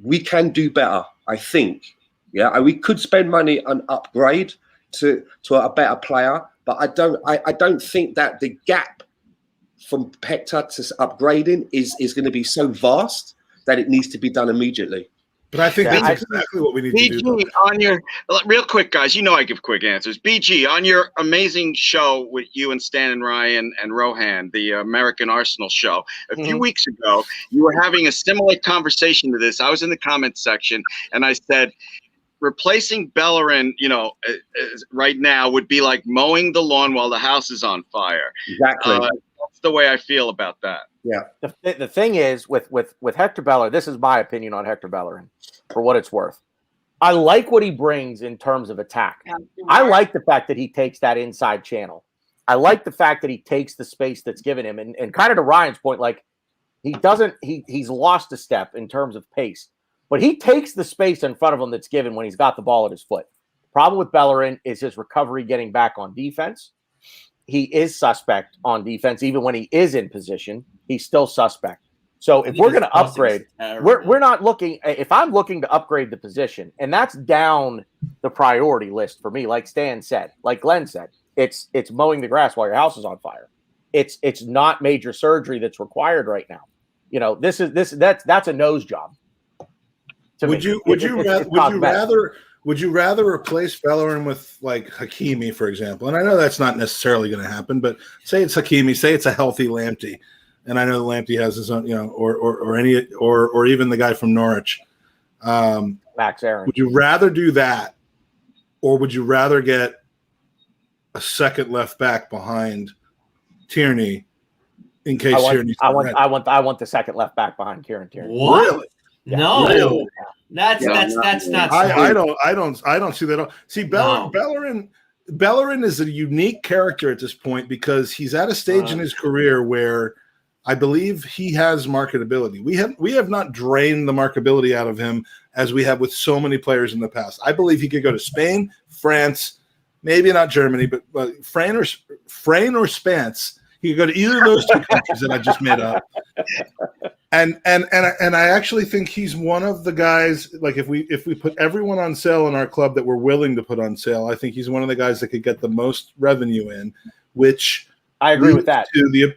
we can do better, I think. Yeah, and we could spend money on upgrade to a better player, but I don't think that the gap from Hector to upgrading is going to be so vast that it needs to be done immediately. But I think that's exactly what we need to do. On your real quick, guys, I give quick answers. BG, on your amazing show with you and Stan and Ryan and Rohan, the American Arsenal show, a few weeks ago, you were having a similar conversation to this. I was in the comments section, and I said, replacing Bellerin, right now would be like mowing the lawn while the house is on fire. Exactly. That's the way I feel about that. Yeah. The thing is with Hector Bellerin, this is my opinion on Hector Bellerin, for what it's worth. I like what he brings in terms of attack. I like the fact that he takes that inside channel. I like the fact that he takes the space that's given him, and kind of to Ryan's point, like he's lost a step in terms of pace, but he takes the space in front of him that's given when he's got the ball at his foot. Problem with Bellerin is his recovery getting back on defense. He is suspect on defense, even when he is in position. He's still suspect. So if we're going to upgrade, we're not looking. If I'm looking to upgrade the position, and that's down the priority list for me, like Stan said, like Glenn said, it's mowing the grass while your house is on fire. It's not major surgery that's required right now. You know, that's a nose job. Would you rather replace Bellerin with like Hakimi, for example? And I know that's not necessarily going to happen, but say it's Hakimi, say it's a healthy Lamptey, and I know Lamptey has his own, you know, or even the guy from Norwich, Max Aaron. Would you rather do that, or would you rather get a second left back behind Tierney in case Tierney's I want the second left back behind Kieran Tierney. What? Really? Yeah. No. Really? That's not. I don't see that. See, Bellerin is a unique character at this point because he's at a stage in his career where I believe he has marketability. We have not drained the marketability out of him as we have with so many players in the past. I believe he could go to Spain, France, maybe not Germany, but Frain or Spance. He could go to either of those two countries that I just made up. And I actually think he's one of the guys. Like if we put everyone on sale in our club that we're willing to put on sale, I think he's one of the guys that could get the most revenue in, which I agree with that.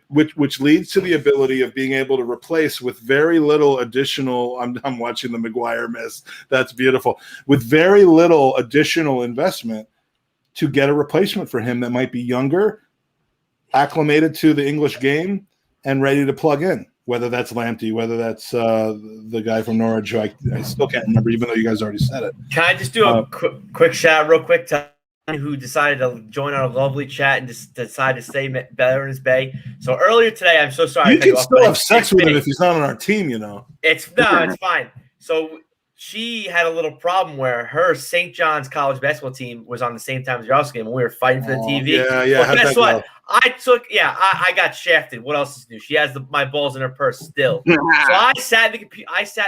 Which leads to the ability of being able to replace with very little additional. I'm watching the Maguire miss. That's beautiful. With very little additional investment to get a replacement for him that might be younger, acclimated to the English game, and ready to plug in. Whether that's Lamptey, whether that's the guy from Norwich, who I still can't remember, even though you guys already said it. Can I just do a quick shout real quick to who decided to join our lovely chat and just decided to stay Bellerin's Bay. So earlier today, I'm so sorry. You can still have sex with him if he's not on our team, you know. It's fine. So she had a little problem where her St. John's college basketball team was on the same time as the Oscar game, and we were fighting for the TV. Yeah. Well, guess what? I got shafted. What else is new? She has my balls in her purse still. So I sat in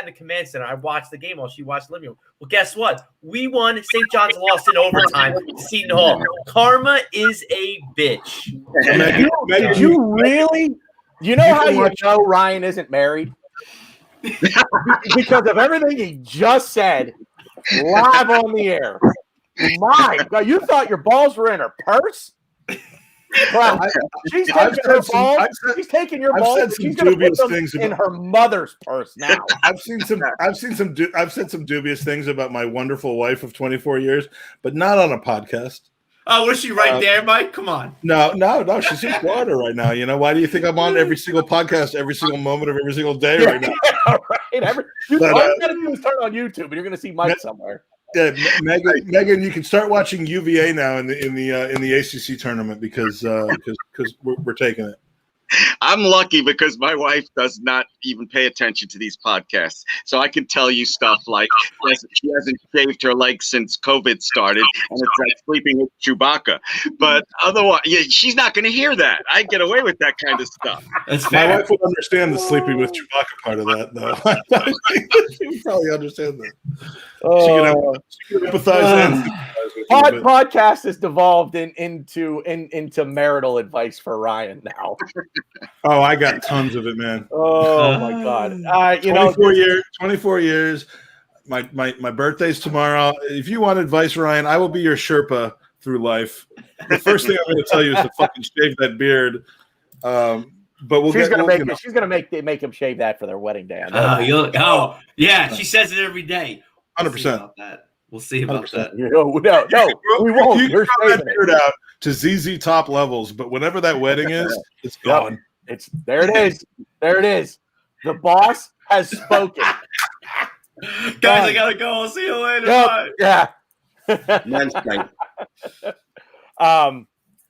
the command center. I watched the game while she watched the living room. Well, guess what? We won. St. John's lost in overtime to Seton Hall. Karma is a bitch. Did you really? You know how you know Ryan isn't married? Because of everything he just said live on the air. My God, you thought your balls were in her purse? Bro, she's taking her balls. She's taking your balls. She's going to put them in her mother's purse now. I've said some dubious things about my wonderful wife of 24 years, but not on a podcast. Oh, was she right there, Mike? Come on. No. She's in Florida right now. You know, why do you think I'm on every single podcast, every single moment of every single day right now? All you got to do is turn on YouTube, and you're going to see Mike somewhere. Yeah, Megan, you can start watching UVA now in the ACC tournament because we're taking it. I'm lucky because my wife does not even pay attention to these podcasts. So I can tell you stuff like she hasn't shaved her legs since COVID started, and it's like sleeping with Chewbacca. But otherwise, she's not going to hear that. I get away with that kind of stuff. My wife would understand the sleeping with Chewbacca part of that, though. She would probably understand that. She can empathize. Podcast has devolved into marital advice for Ryan now. Oh, I got tons of it, man. Oh my God! 24 years. My birthday's tomorrow. If you want advice, Ryan, I will be your Sherpa through life. The first thing I'm going to tell you is to fucking shave that beard. But she's gonna make him shave that for their wedding day. Yeah, she says it every day. 100%. We'll see about that. No, we won't. You can grow that beard out to ZZ Top levels, but whenever that wedding is, it's gone. There it is. The boss has spoken. Guys, I gotta go. I'll see you later. Bye. Yeah. Manscaped.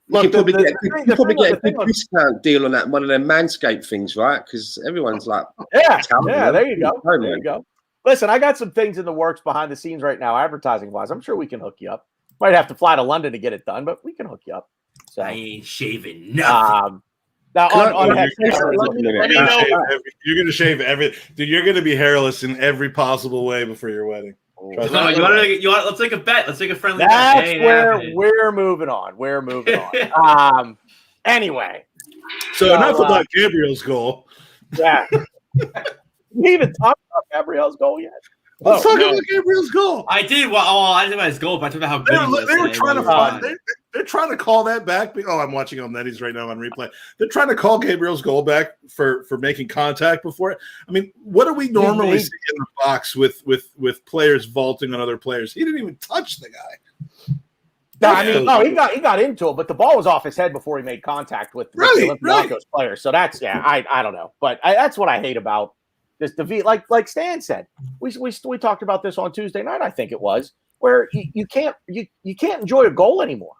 Look, you probably get a good discount deal on that one of them Manscaped things, right? Because everyone's like, yeah. There you go. There you go. Listen, I got some things in the works behind the scenes right now, advertising wise. I'm sure we can hook you up. Might have to fly to London to get it done, but we can hook you up. So I ain't shaving nothing. now on You're head, gonna shave every. Dude, you're gonna be hairless in every possible way before your wedding. Trust No, me. let's take a bet. Let's take a friendly bet. that's Ain't where happening. we're moving on. We're moving on. Anyway, So enough about Gabriel's goal. yeah. We even talked about Gabriel's goal yet? Let's talk about Gabriel's goal. I did. Well, I didn't about his goal, but I talked about how good he was. They were today. trying to find. They're trying to call that back. Oh, I'm watching on Netties right now on replay. They're trying to call Gabriel's goal back for making contact before it. I mean, what do we normally see in the box with players vaulting on other players? He didn't even touch the guy. No, he got into it, but the ball was off his head before he made contact with the Olympiacos player. So that's I don't know, but that's what I hate about this. Like Stan said, we talked about this on Tuesday night. I think it was where you can't enjoy a goal anymore.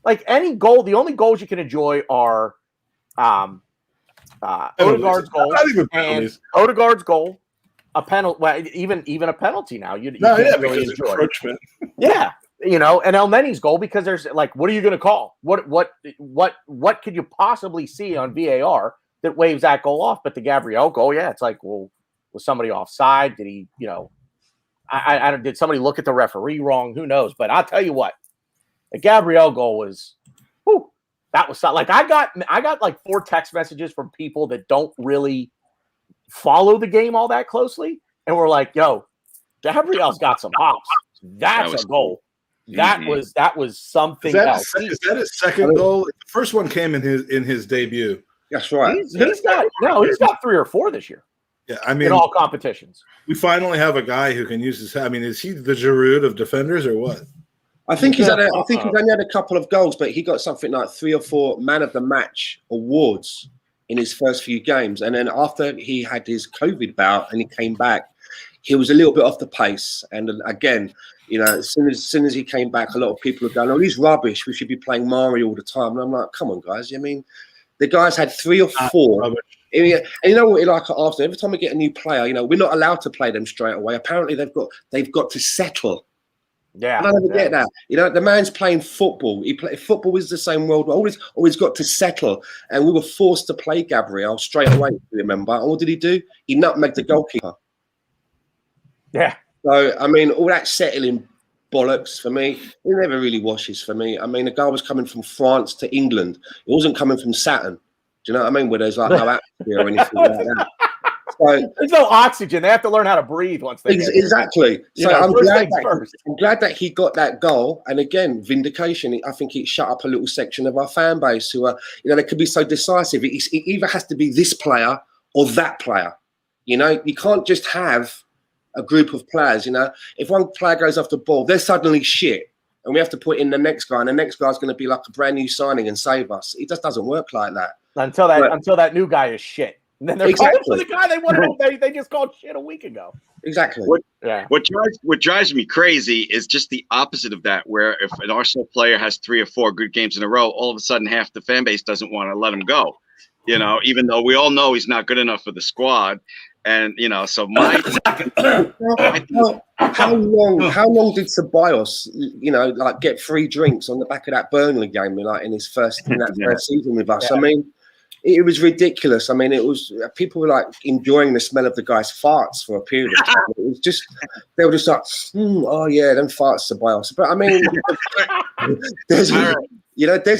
Like any goal, the only goals you can enjoy are Odegaard's goal and Odegaard's goal, a penalty. Well, even a penalty now. You can't really enjoy. Yeah. And Elneny's goal, because there's like, what are you going to call? What could you possibly see on VAR that waves that goal off? But the Gabriel goal, it's like, well, was somebody offside? Did he, I did somebody look at the referee wrong? Who knows? But I'll tell you what, the Gabriel goal was, that was like, I got like 4 text messages from people that don't really follow the game all that closely, and we're like, yo, Gabriel's got some hops. That's a goal. That was something else. Is that his second goal? The first one came in his debut. That's right. He's got 3 or 4 this year. Yeah, I mean, in all competitions. We finally have a guy who can use his. I mean, is he the Giroud of defenders or what? I think he's only had a couple of goals, but he got something like 3 or 4 man of the match awards in his first few games. And then after he had his COVID bout and he came back, he was a little bit off the pace. And again, as soon as he came back, a lot of people are going, "Oh, he's rubbish. We should be playing Mario all the time." And I'm like, "Come on, guys! I mean, the guys had 3 or 4." And you know what? Like at Arsenal, every time we get a new player, we're not allowed to play them straight away. Apparently, they've got to settle. Yeah, I don't get that. The man's playing football. Football is the same world. Always got to settle. And we were forced to play Gabriel straight away. Remember? And what did he do? He nutmegged the goalkeeper. Yeah. So I mean, all that settling bollocks for me, it never really washes for me. I mean, the guy was coming from France to England. It wasn't coming from Saturn. Do you know what I mean? Where there's like no atmosphere or anything like that. So, there's no oxygen. They have to learn how to breathe once they get exactly. So I'm glad that he got that goal. And again, vindication. I think it shut up a little section of our fan base who are, they could be so decisive. It either has to be this player or that player. You can't just have a group of players. If one player goes off the ball, they're suddenly shit, and we have to put in the next guy, and the next guy's going to be like a brand new signing and save us. It just doesn't work like that until that new guy is shit. And then they're calling for the guy they just called shit a week ago. Exactly. What drives me crazy is just the opposite of that, where if an Arsenal player has 3 or 4 good games in a row, all of a sudden half the fan base doesn't want to let him go. Even though we all know he's not good enough for the squad. And so my how long did Ceballos get free drinks on the back of that Burnley game in his first season with us? Yeah. I mean, it was ridiculous. I mean, it was people were enjoying the smell of the guy's farts for a period of time. It was just they were just like, oh yeah, them farts, Ceballos. But I mean, there's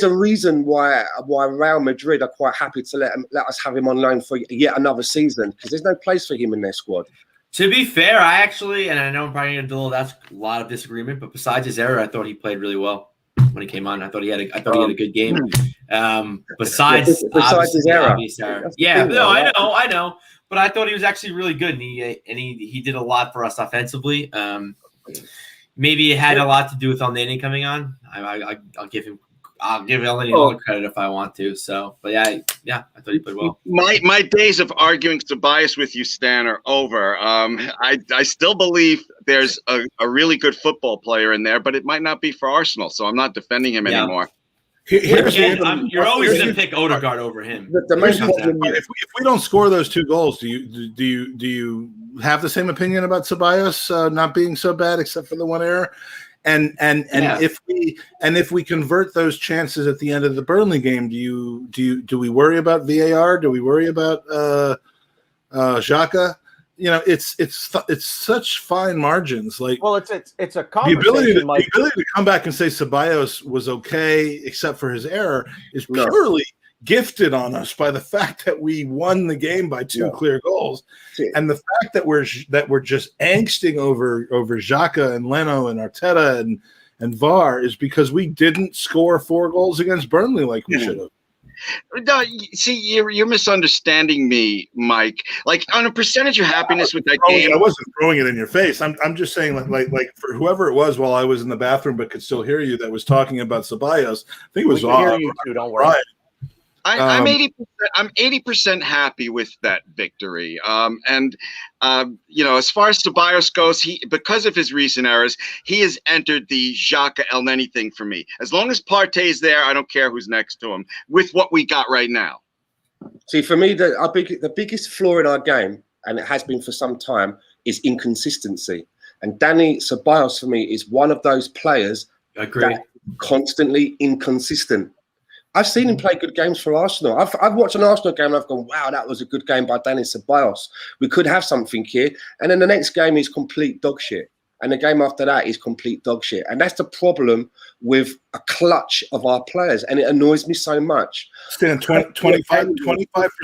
a reason why Real Madrid are quite happy to let us have him on loan for yet another season, because there's no place for him in their squad. To be fair, I actually, and I know I'm probably going to do that's a lot of disagreement, but besides his error, I thought he played really well when he came on. I thought he had a good game. Besides his error. Yeah, I know, but I thought he was actually really good, and he did a lot for us offensively. Maybe it had a lot to do with Elneny coming on. I'll give Elneny all the credit if I want to. So, but yeah, I thought he played well. My days of arguing Tobias with you, Stan, are over. I still believe there's a really good football player in there, but it might not be for Arsenal. So I'm not defending him anymore. You're always going to pick Odegaard over him. If we don't score those 2 goals, do you have the same opinion about Ceballos not being so bad except for the one error? And Yeah. if we convert those chances at the end of the Burnley game, do we worry about VAR? Do we worry about Xhaka? You know, it's such fine margins. Like, well, it's a the conversation. ability to come back and say Ceballos was okay except for his error is purely gifted on us by the fact that we won the game by 2 clear goals, and the fact that we're just angsting over Xhaka and Leno and Arteta and VAR is because we didn't score 4 goals against Burnley like we should have. No, see, you're misunderstanding me, Mike. Like, on a percentage of happiness with that game, I wasn't throwing it in your face. I'm just saying, like for whoever it was while I was in the bathroom but could still hear you that was talking about Ceballos. I think it was we can hear you too. Don't worry. Ryan. I'm 80% happy with that victory. You know, as far as Ceballos goes, because of his recent errors, he has entered the Xhaka El Neni thing for me. As long as Partey's there, I don't care who's next to him. With what we got right now. See, for me, the biggest flaw in our game, and it has been for some time, is inconsistency. And Danny Ceballos for me is one of those players that constantly inconsistent. I've seen him play good games for Arsenal. I've watched an Arsenal game and I've gone, wow, that was a good game by Danny Ceballos. We could have something here. And then the next game is complete dog shit. And the game after that is complete dog shit. And that's the problem with a clutch of our players. And it annoys me so much. Stan, 25 for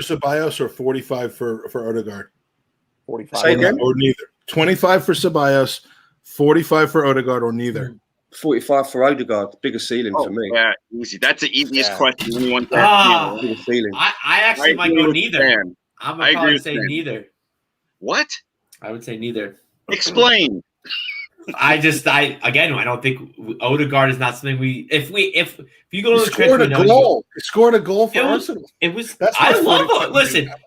Ceballos or 45 for Odegaard? 45. Say again? Or neither. 25 for Ceballos, 45 for Odegaard, or neither. 45 for Odegaard, bigger ceiling for me. Yeah, easy. That's the easiest question anyone can Ah. Bigger ceiling. I actually might go neither. Stan. I'm I gonna agree probably with say Stan. neither. What? I would say neither. Explain. I don't think Odegaard is not something we. If you go to He the scored a goal. He scored a goal for Arsenal. It was. That's I not love. 45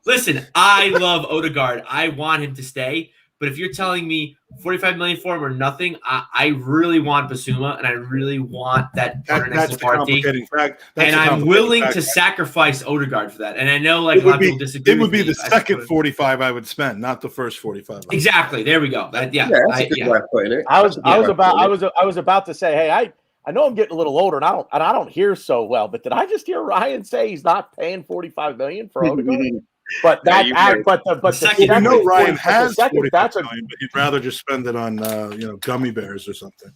Listen. I love Odegaard. I want him to stay. But if you're telling me 45 million for him or nothing, I really want Basuma and I really want that partner next That's to the Partey. complicating fact. And I'm willing to sacrifice Odegaard for that. And I know like a lot of people disagree. It would be with me, the second 45 I would spend, not the first 45. Exactly. There we go. That's a good way of putting it. I was about to say, hey, I know I'm getting a little older and I don't hear so well, but did I just hear Ryan say he's not paying 45 million for Odegaard? But that, we know Ryan has 45 that's million, but he'd rather just spend it on gummy bears or something.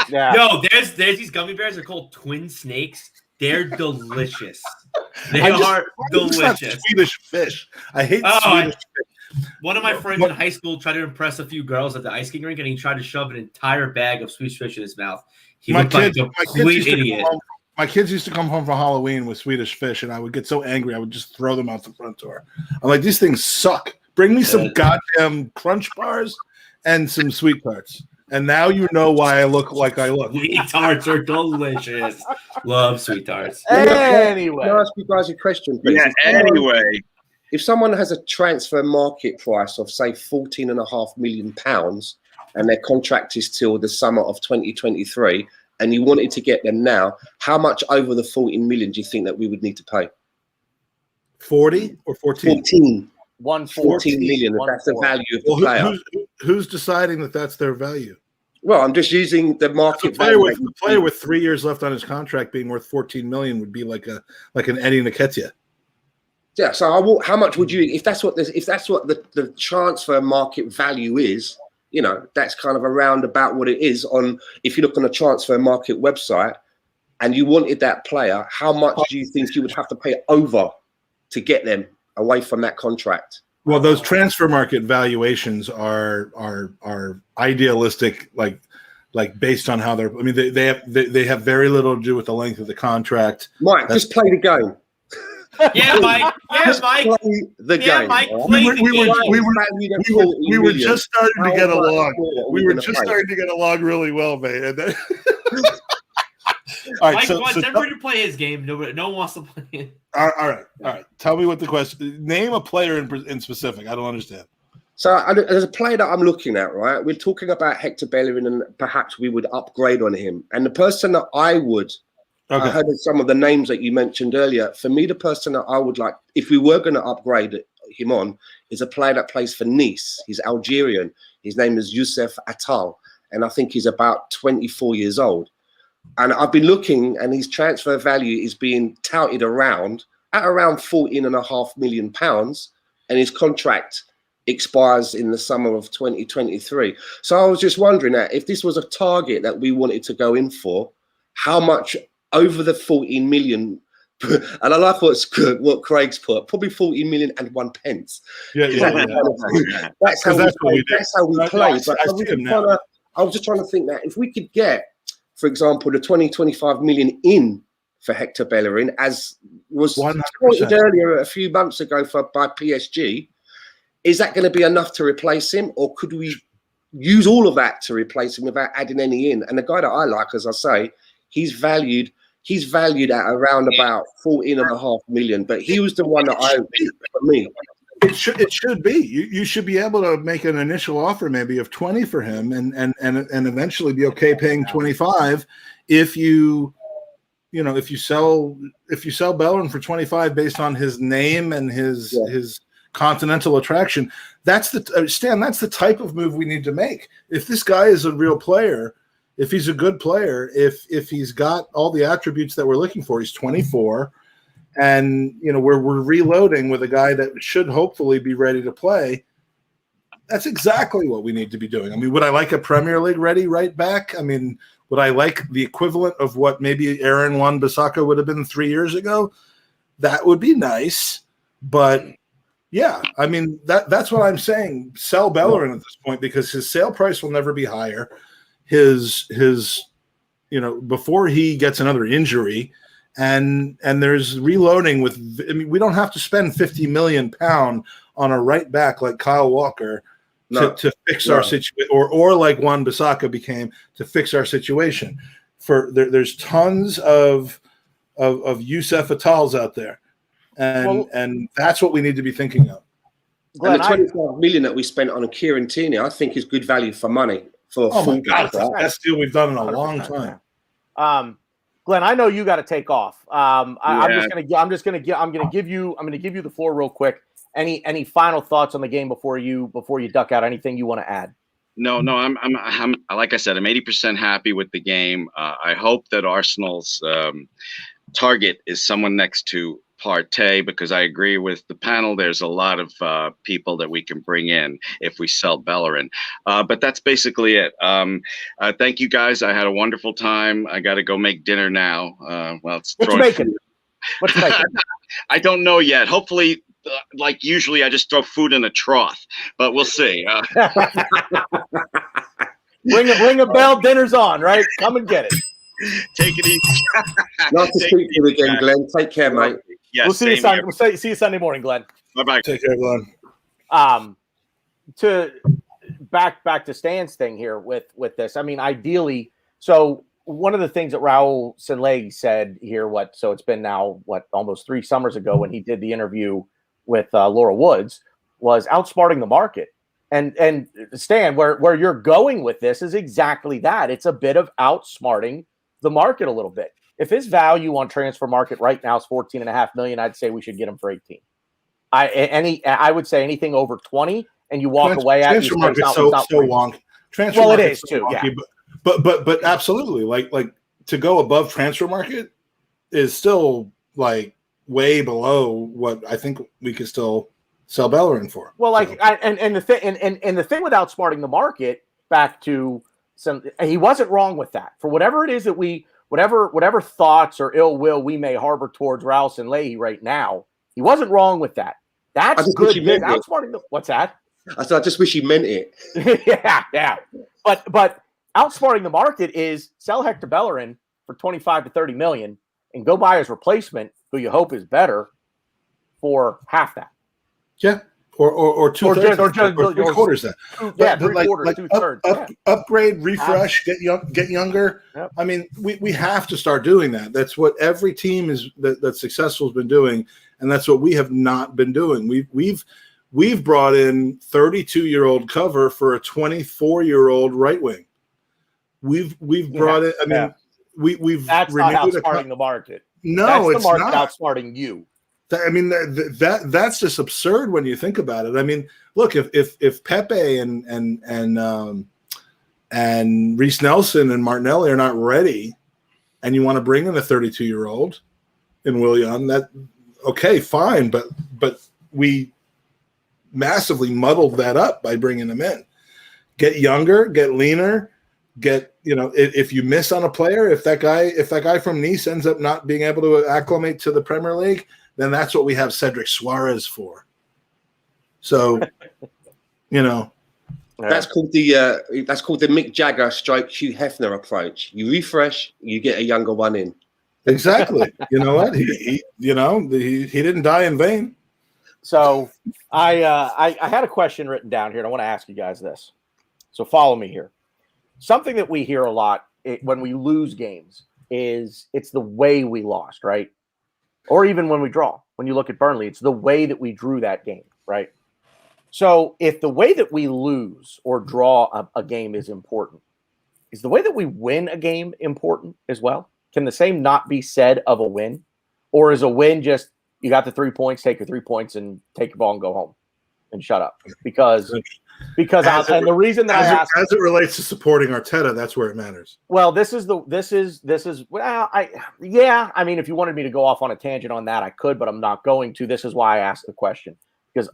Yeah. No, there's these gummy bears. They're called twin snakes. They're delicious. They are delicious. Swedish fish. I hate Swedish fish. One of my friends in high school tried to impress a few girls at the ice skating rink, and he tried to shove an entire bag of Swedish fish in his mouth. He looked like a complete idiot. My kids used to come home for Halloween with Swedish fish, and I would get so angry I would just throw them out the front door. I'm like, these things suck. Bring me some goddamn crunch bars and some sweet tarts. And now you know why I look like I look. Sweet tarts are delicious. Love sweet tarts. Anyway, Can I ask you guys a question, please? Yeah, anyway. If someone has a transfer market price of, say, £14.5 million and their contract is till the summer of 2023, and you wanted to get them now, how much over the 14 million do you think that we would need to pay? 40 or 14? 14 million. That's the value of the player. Who's deciding that that's their value? Well, I'm just using the market value. The player with 3 years left on his contract being worth 14 million would be like an Eddie Nketiah. Yeah. So how much would you, if that's what the transfer market value is? You know, that's kind of around about what it is on. If you look on a transfer market website, and you wanted that player, how much do you think you would have to pay over to get them away from that contract? Well, those transfer market valuations are idealistic, like based on how they're. I mean, they have very little to do with the length of the contract. Mike, just play the game. Yeah, Mike. Yeah, Mike. Play the game. Mike. We were just starting to get along. We were just starting to get along really well, man. All right, Mike so wants everybody to play his game. No one wants to play it. All right. Tell me what the question. Name a player in specific. I don't understand. So there's a player that I'm looking at, right? We're talking about Hector Bellerin, and perhaps we would upgrade on him. And the person that I would. Okay. I heard of some of the names that you mentioned earlier. For me, the person that I would like, if we were going to upgrade him on, is a player that plays for Nice. He's Algerian. His name is Youssef Attal. and I think he's about 24 years old. And I've been looking, and his transfer value is being touted around 14.5 million pounds, and his contract expires in the summer of 2023. So I was just wondering that if this was a target that we wanted to go in for, how much over the 14 million? And I like what Craig's put, probably 14 million and 1 pence. Yeah. That's how we play. But I was just trying to think that if we could get, for example, the 25 million in for Hector Bellerin, as was 100%. quoted earlier a few months ago by PSG, is that going to be enough to replace him, or could we use all of that to replace him without adding any in? And the guy that I like, as I say, he's valued at around about 14.5 million, but he was the one that for me. It should be. You should be able to make an initial offer maybe of 20 for him, and eventually be okay paying 25 if you sell Bellerin for 25 based on his name and his continental attraction. That's the type of move we need to make. If this guy is a real player, if he's a good player, if he's got all the attributes that we're looking for, he's 24. And we're reloading with a guy that should hopefully be ready to play. That's exactly what we need to be doing. I mean, would I like a Premier League ready right back? I mean, would I like the equivalent of what maybe Aaron Wan-Bissaka would have been 3 years ago? That would be nice. But yeah, I mean, that's what I'm saying. Sell Bellerin at this point, because his sale price will never be higher. His before he gets another injury. And there's reloading with. I mean, we don't have to spend £50 million on a right back like Kyle Walker to fix our situation, or like Wan-Bissaka became to fix our situation. There's tons of Youssef Atals out there, and that's what we need to be thinking of. Glenn, and the 25 million that we spent on Kieran Tierney, I think, is good value for money for a full back. That's the best deal we've done in a long time. Glenn, I know you got to take off. I'm going to give you the floor real quick. Any final thoughts on the game before you duck out? Anything you want to add? No. I'm like I said, I'm 80% happy with the game. I hope that Arsenal's target is someone next to Partey, because I agree with the panel. There's a lot of people that we can bring in if we sell Bellerin. But that's basically it. Thank you guys. I had a wonderful time. I got to go make dinner now. What's you making? I don't know yet. Hopefully, like usually, I just throw food in a trough, but we'll see. Ring a bell. Dinner's on, right? Come and get it. Take it easy. Nice to speak to you again, Glenn. Take care, mate. Yes, we'll see you Sunday. We'll see you Sunday morning, Glenn. Bye-bye. Take care, Glenn. To back to Stan's thing here with this. I mean, ideally, so one of the things that Raul Sanllehi said here, so it's been now almost 3 summers ago when he did the interview with Laura Woods, was outsmarting the market. And Stan, where you're going with this is exactly that. It's a bit of outsmarting the market a little bit. If his value on transfer market right now is 14.5 million, I'd say we should get him for 18. I would say anything over 20, and you walk away at transfer market so wonky. Well, it is too, wonky, yeah. But absolutely, like to go above transfer market is still like way below what I think we could still sell Bellerin for. Well, the thing with outsmarting the market, back to he wasn't wrong with that. For whatever it is that whatever thoughts or ill will we may harbor towards Raul Sanllehi right now, he wasn't wrong with that. That's good. Outsmarting what's that? I just wish he meant it. yeah. But outsmarting the market is sell Hector Bellerin for 25 to 30 million and go buy his replacement, who you hope is better, for half that. Yeah. Or two-thirds or three-quarters that. Yeah, three-quarters, two-thirds. Upgrade, refresh, get younger. Yep. I mean, we have to start doing that. That's what every team that's successful has been doing, and that's what we have not been doing. We've brought in 32-year-old cover for a 24-year-old right wing. We've brought in. I mean, we've that's not outsmarting the market. No, that's it's the market not outsmarting you. I mean, that's just absurd when you think about it. I mean, look, if Pepe and and Reese Nelson and Martinelli are not ready, and you want to bring in a 32-year-old in Willian, that okay, fine, but we massively muddled that up by bringing them in. Get younger, get leaner, if you miss on a player, if that guy from Nice ends up not being able to acclimate to the Premier League, then that's what we have Cedric Suarez for. So, that's called the Mick Jagger / Hugh Hefner approach. You refresh, you get a younger one in. Exactly. You know what? He didn't die in vain. So I had a question written down here, and I want to ask you guys this. So follow me here. Something that we hear a lot when we lose games is it's the way we lost, right? Or even when we draw. When you look at Burnley, it's the way that we drew that game, right? So if the way that we lose or draw a game is important, is the way that we win a game important as well? Can the same not be said of a win? Or is a win just you got the 3 points, take your 3 points and take your ball and go home and shut up? Because the reason that I asked, as it relates to supporting Arteta, that's where it matters. Well, I mean, if you wanted me to go off on a tangent on that, I could, but I'm not going to. This is why I asked the question. Because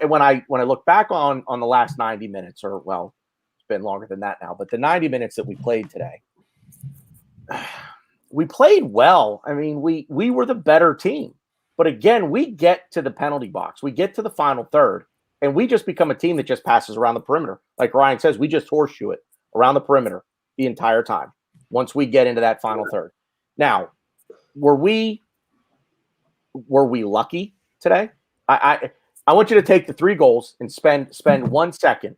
when I look back on the last 90 minutes, or well, it's been longer than that now, but the 90 minutes that we played today, we played well. I mean, we were the better team. But again, we get to the penalty box. We get to the final third, and we just become a team that just passes around the perimeter. Like Ryan says, we just horseshoe it around the perimeter the entire time once we get into that final third. Now, were we lucky today? I want you to take the 3 goals and spend 1 second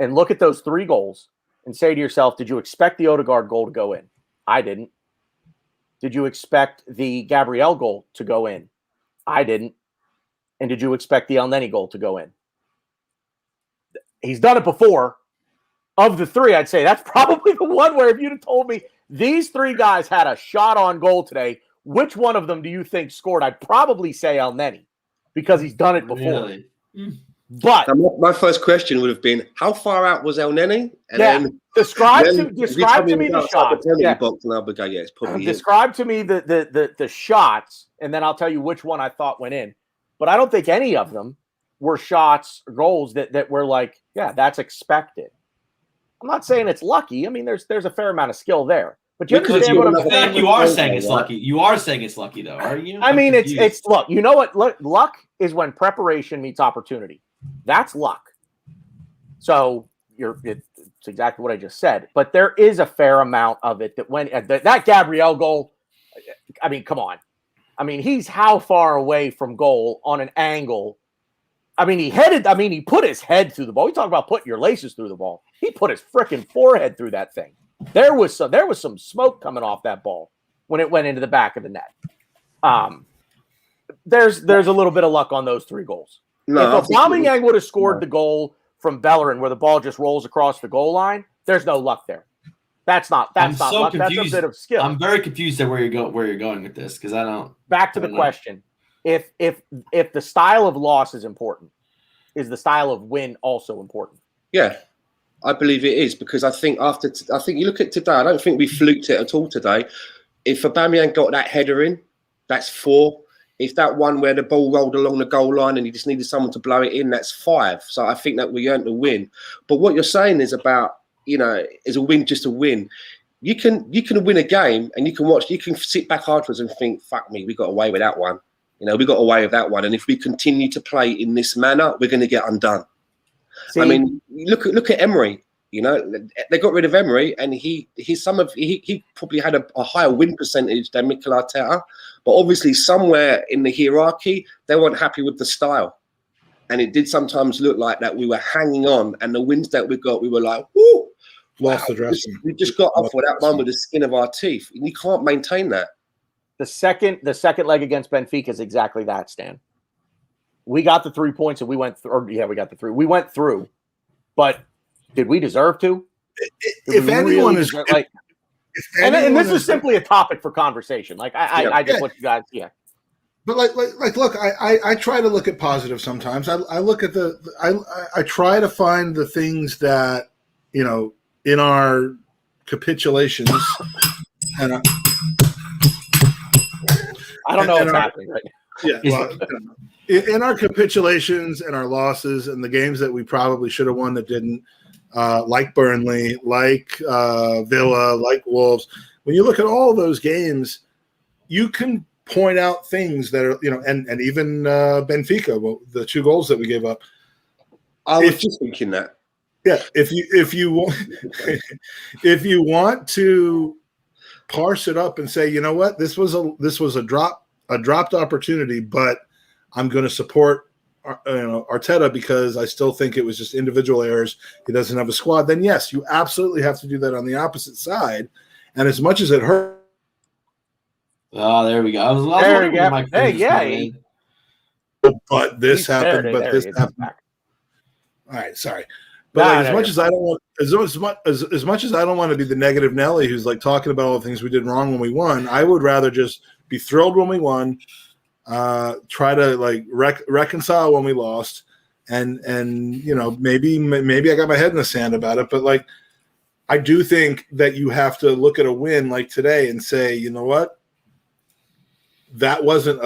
and look at those 3 goals and say to yourself, did you expect the Odegaard goal to go in? I didn't. Did you expect the Gabriel goal to go in? I didn't. And did you expect the El Neni goal to go in? He's done it before. Of the 3, I'd say that's probably the one where if you'd have told me these 3 guys had a shot on goal today, which one of them do you think scored? I'd probably say El Neni because he's done it before. Really? But my first question would have been, how far out was El Neni? And then describe to me the shots. Box and I'll be going, it's probably describe to me the shots, and then I'll tell you which one I thought went in. But I don't think any of them were shots or goals that were like, yeah, that's expected. I'm not saying it's lucky. I mean, there's a fair amount of skill there. But you understand what I'm saying? You are saying it's lucky. You are saying it's lucky, though, are you? I mean, it's look. You know what? Luck is when preparation meets opportunity. That's luck. So it's exactly what I just said. But there is a fair amount of it that when that Gabriel goal. I mean, come on. I mean, he's how far away from goal on an angle. I mean, he put his head through the ball. We talk about putting your laces through the ball. He put his freaking forehead through that thing. There was some smoke coming off that ball when it went into the back of the net. There's a little bit of luck on those 3 goals. No, if Aubameyang would have scored the goal from Bellerin where the ball just rolls across the goal line, there's no luck there. That's not luck. Confused. That's a bit of skill. I'm very confused at where you're going with this because I don't. Back to the question: if the style of loss is important, is the style of win also important? Yeah, I believe it is because I think you look at today. I don't think we fluked it at all today. If Aubameyang got that header in, that's 4. If that one where the ball rolled along the goal line and he just needed someone to blow it in, that's 5. So I think that we earned the win. But what you're saying is about, is a win just a win. You can win a game and you can sit back afterwards and think, fuck me, we got away with that one. We got away with that one. And if we continue to play in this manner, we're going to get undone. See, I mean, look at Emery. They got rid of Emery, and he probably had a higher win percentage than Mikel Arteta, but obviously somewhere in the hierarchy they weren't happy with the style, and it did sometimes look like that we were hanging on, and the wins that we got, we were like, whoo, lost the dressing. We just got off with that one with the skin of our teeth, and you can't maintain that. The second leg against Benfica is exactly that, Stan. We got the 3 points, and we went through. We got the 3. We went through, but. Did we deserve to? If anyone is like, and this is simply a topic for conversation. Like I just want you guys, But look, I try to look at positive sometimes. I look at I try to find the things that in our capitulations, and I don't know what's happening right now. yeah, well, in our capitulations and our losses and the games that we probably should have won that didn't, like Burnley, like Villa, like Wolves. When you look at all those games, you can point out things that are, and even Benfica, the 2 goals that we gave up. I was just thinking that. Yeah, if you want to parse it up and say, you know what, this was a dropped opportunity, but I'm going to support Arteta because I still think it was just individual errors. He doesn't have a squad. Then yes, you absolutely have to do that on the opposite side. And as much as it hurt. Oh, there we go. There we go. Hey, yeah. But this happened. But this happened. All right, sorry. But as much as I don't want, as much as I don't want to be the negative Nelly who's like talking about all the things we did wrong when we won, I would rather just be thrilled when we won, try to like reconcile when we lost, and maybe I got my head in the sand about it, but like I do think that you have to look at a win like today and say, you know what, that wasn't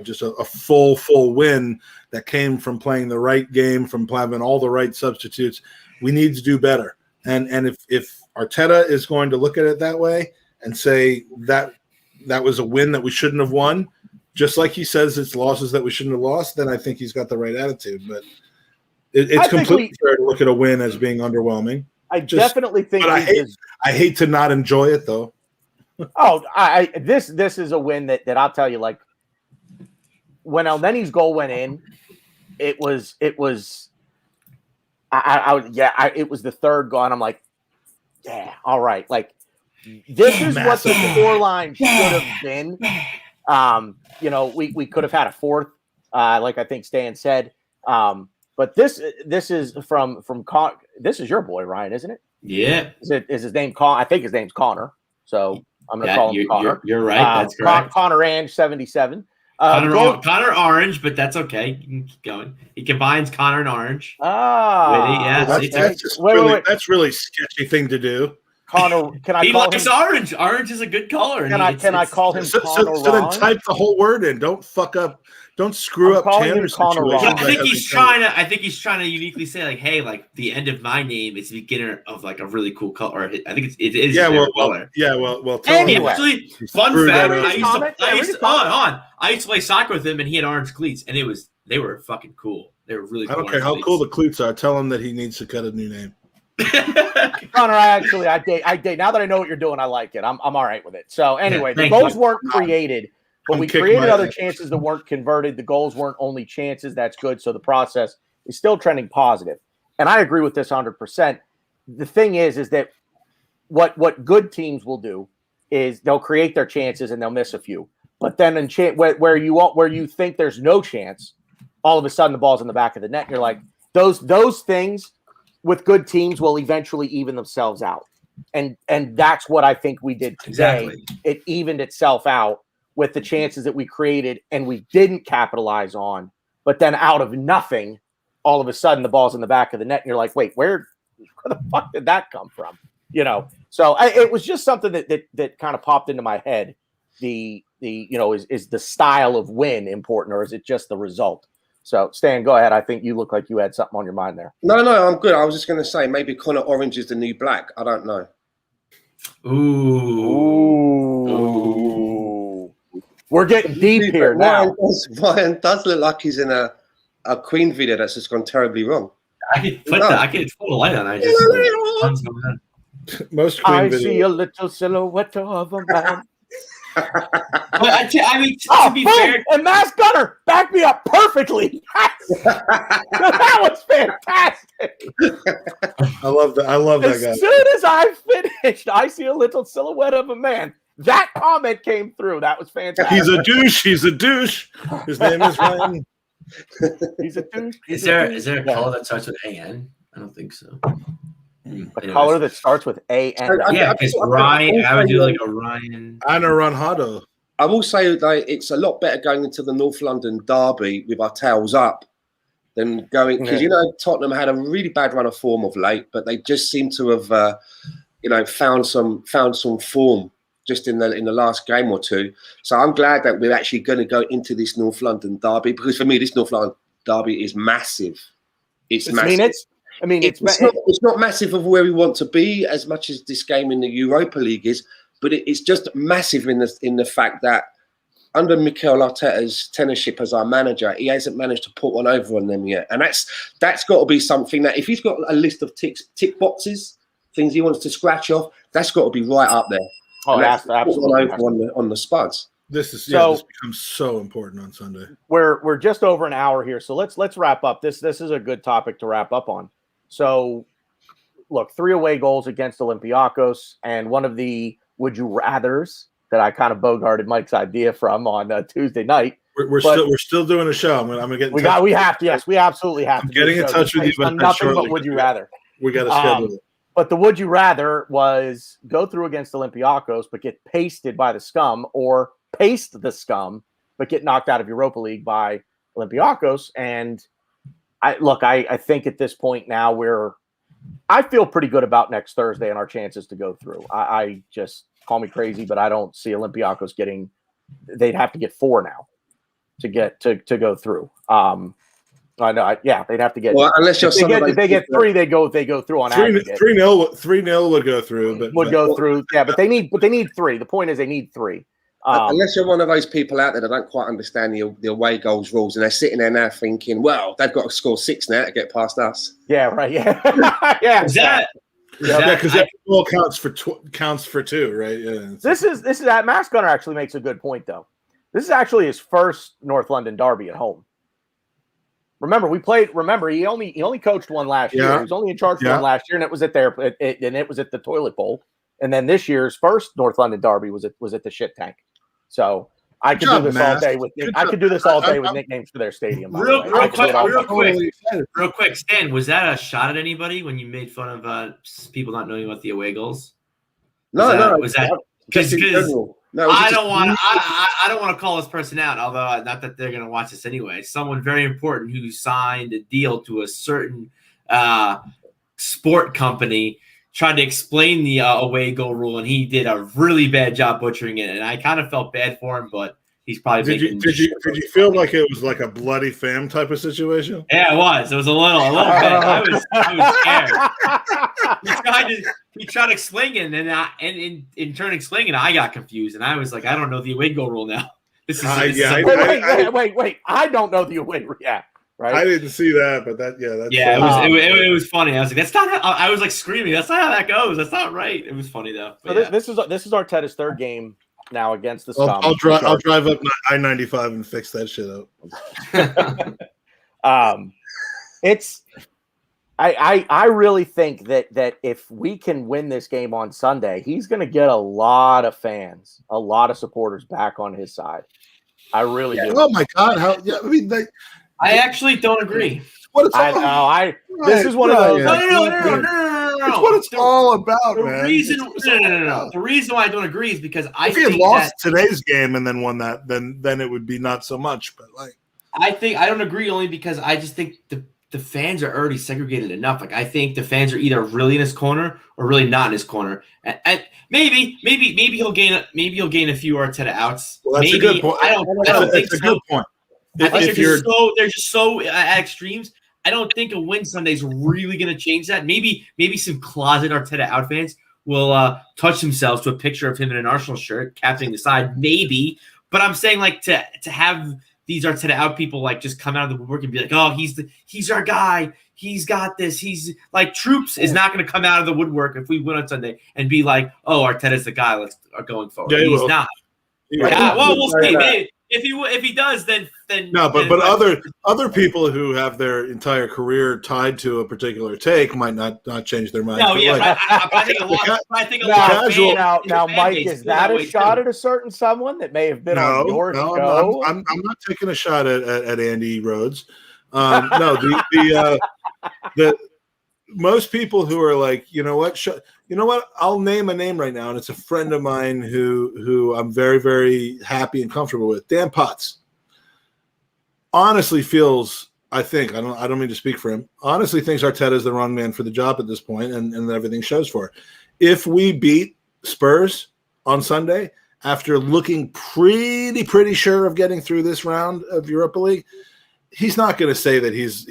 just a full win that came from playing the right game, from having all the right substitutes. We need to do better. And if Arteta is going to look at it that way and say that was a win that we shouldn't have won, just like he says it's losses that we shouldn't have lost, then I think he's got the right attitude. But it's completely fair to look at a win as being underwhelming. Definitely think. But I hate to not enjoy it though. Oh, this is a win that I'll tell you, like when Elneny's goal went in, it was it was the third goal, and I'm like, yeah, all right. Like this is what the scoreline should have been. We could have had a fourth, like I think Stan said. But this is from this is your boy, Ryan, isn't it? Yeah. Is his name Con? I think his name's Connor. So I'm going to call him Connor. You're right. That's correct. Connor Ange 77. Connor Orange, but that's okay. You can keep going. He combines Connor and Orange. That's really sketchy thing to do. Connor, can I? He call likes him? Orange. Orange is a good color. Can I call him? So then type the whole word in. Don't fuck up. Don't screw up Chandler's situation. I think he's trying to uniquely say like, hey, like the end of my name is the beginner of like a really cool color. I think it is. Color. Anyway, actually, fun fact. I used to play soccer with him, and he had orange cleats, and they were fucking cool. They were really cool. I don't care how cool the cleats are. Tell him that he needs to cut a new name. Connor, I date. Now that I know what you're doing, I like it. I'm all right with it. So anyway, the goals weren't created, but we created other chances that weren't converted. The goals weren't only chances. That's good. So the process is still trending positive. And I agree with this 100%. The thing is that what good teams will do is they'll create their chances and they'll miss a few. But then where you think there's no chance, all of a sudden the ball's in the back of the net. And you're like, those things with good teams will eventually even themselves out. And that's what I think we did today. Exactly. It evened itself out with the chances that we created and we didn't capitalize on. But then out of nothing, all of a sudden the ball's in the back of the net. And you're like, wait, where the fuck did that come from? So it was just something that kind of popped into my head. Is the style of win important, or is it just the result? So, Stan, go ahead. I think you look like you had something on your mind there. No, I'm good. I was just going to say maybe Connor Orange is the new black. I don't know. Ooh. We're getting deep here now. Ryan does look like he's in a Queen video that's just gone terribly wrong. I could put a light on. Most Queen videos. See a little silhouette of a man. To be fair, and Mass Gunner backed me up perfectly. That was fantastic. I love that guy. As soon as I finished, I see a little silhouette of a man. That comment came through. That was fantastic. He's a douche. His name is Ryan. He's a douche. Is there a color that starts with AN? I don't think so. A color that starts with A and yeah, because Ryan, I would do like a Ryan. Anaranjado. I will say that it's a lot better going into the North London derby with our tails up than going, because you know Tottenham had a really bad run of form of late, but they just seem to have found some form just in the last game or two. So I'm glad that we're actually going to go into this North London derby, because for me this North London derby is massive. It's massive. It's not massive of where we want to be as much as this game in the Europa League is, but it's just massive in the fact that under Mikel Arteta's tenureship as our manager, he hasn't managed to put one over on them yet. And that's got to be something that if he's got a list of tick boxes, things he wants to scratch off, that's got to be right up there. Oh, absolutely. On the Spuds. This becomes so important on Sunday. We're just over an hour here, so let's wrap up. This is a good topic to wrap up on. So, look, 3 away goals against Olympiacos, and one of the would you rather's that I kind of bogarted Mike's idea from on Tuesday night. We're still doing a show. I'm gonna get. We absolutely have to. Getting in touch with you about nothing but would you rather. We got to schedule it. But the would you rather was go through against Olympiacos, but get pasted by the scum, or paste the scum, but get knocked out of Europa League by Olympiacos. And I think at this point now I feel pretty good about next Thursday and our chances to go through. I just call me crazy, but I don't see Olympiacos getting. They'd have to get 4 now to get to go through. I know. They'd have to get. Well, unless if they get 3, they go through on 3-0. 3-0 would go through, but go through. Yeah, but they need 3. The point is they need 3. Unless you're one of those people out there that don't quite understand the away goals rules, and they're sitting there now thinking, well, they've got to score 6 now to get past us. Yeah, right. Yeah, yeah. Because that goal counts for 2, right? Yeah. This is that Max Gunner actually makes a good point though. This is actually his first North London derby at home. Remember, he only coached one last year. He was only in charge for one last year, and it was at the toilet bowl. And then this year's first North London derby was at the shit tank. So I could do this all day with nicknames for their stadium. Real quick, Stan, was that a shot at anybody when you made fun of people not knowing about the away goals? Was that because I don't want to call this person out, although not that they're going to watch this anyway. Someone very important who signed a deal to a certain sport company tried to explain the away goal rule, and he did a really bad job butchering it. And I kind of felt bad for him, but he's probably did you feel like it was like a bloody fam type of situation? Yeah, it was. It was a little bit. I was scared. He tried explaining it, and in turn explaining it, I got confused, and I was like, I don't know the away goal rule now. Wait. I don't know the away rule. Yeah. Right? I didn't see that, but it was funny. I was like, that's not how, I was like screaming, that's not how that goes. That's not right. It was funny though. So this is Arteta's 3rd game now against the Scum. I'll drive up I-95 and fix that shit up. I really think that if we can win this game on Sunday, he's going to get a lot of fans, a lot of supporters back on his side. I really do. Oh my God! I actually don't agree. This is one of those. No. It's what it's all about, man. The reason why I don't agree is because if he had lost today's game and then won that, then it would be not so much. But I don't agree only because I just think the fans are already segregated enough. Like I think the fans are either really in his corner or really not in his corner. And maybe he'll gain a few Arteta outs. Well, that's a good point. I don't think so. Good point. I think they're just so at extremes. I don't think a win Sunday is really going to change that. Maybe some closet Arteta out fans will touch themselves to a picture of him in an Arsenal shirt, captaining the side. Maybe, but I'm saying like to have these Arteta out people like just come out of the woodwork and be like, oh, he's our guy. He's got this. He's like Troops is not going to come out of the woodwork if we win on Sunday and be like, oh, Arteta's the guy. Let's going forward. Yeah, he's not. Well, we'll see. Maybe. If he does, then no. But other people who have their entire career tied to a particular take might not change their mind. No, yeah, I think a lot. Now, Mike, is that a shot at a certain someone that may have been on your show? I'm not taking a shot at Andy Rhodes. The most people who are like, you know what, I'll name a name right now, and it's a friend of mine who I'm very, very happy and comfortable with. Dan Potts honestly feels I don't mean to speak for him, honestly thinks Arteta's the wrong man for the job at this point, and everything shows for it. If we beat Spurs on Sunday, after looking pretty sure of getting through this round of Europa League, he's not going to say that he's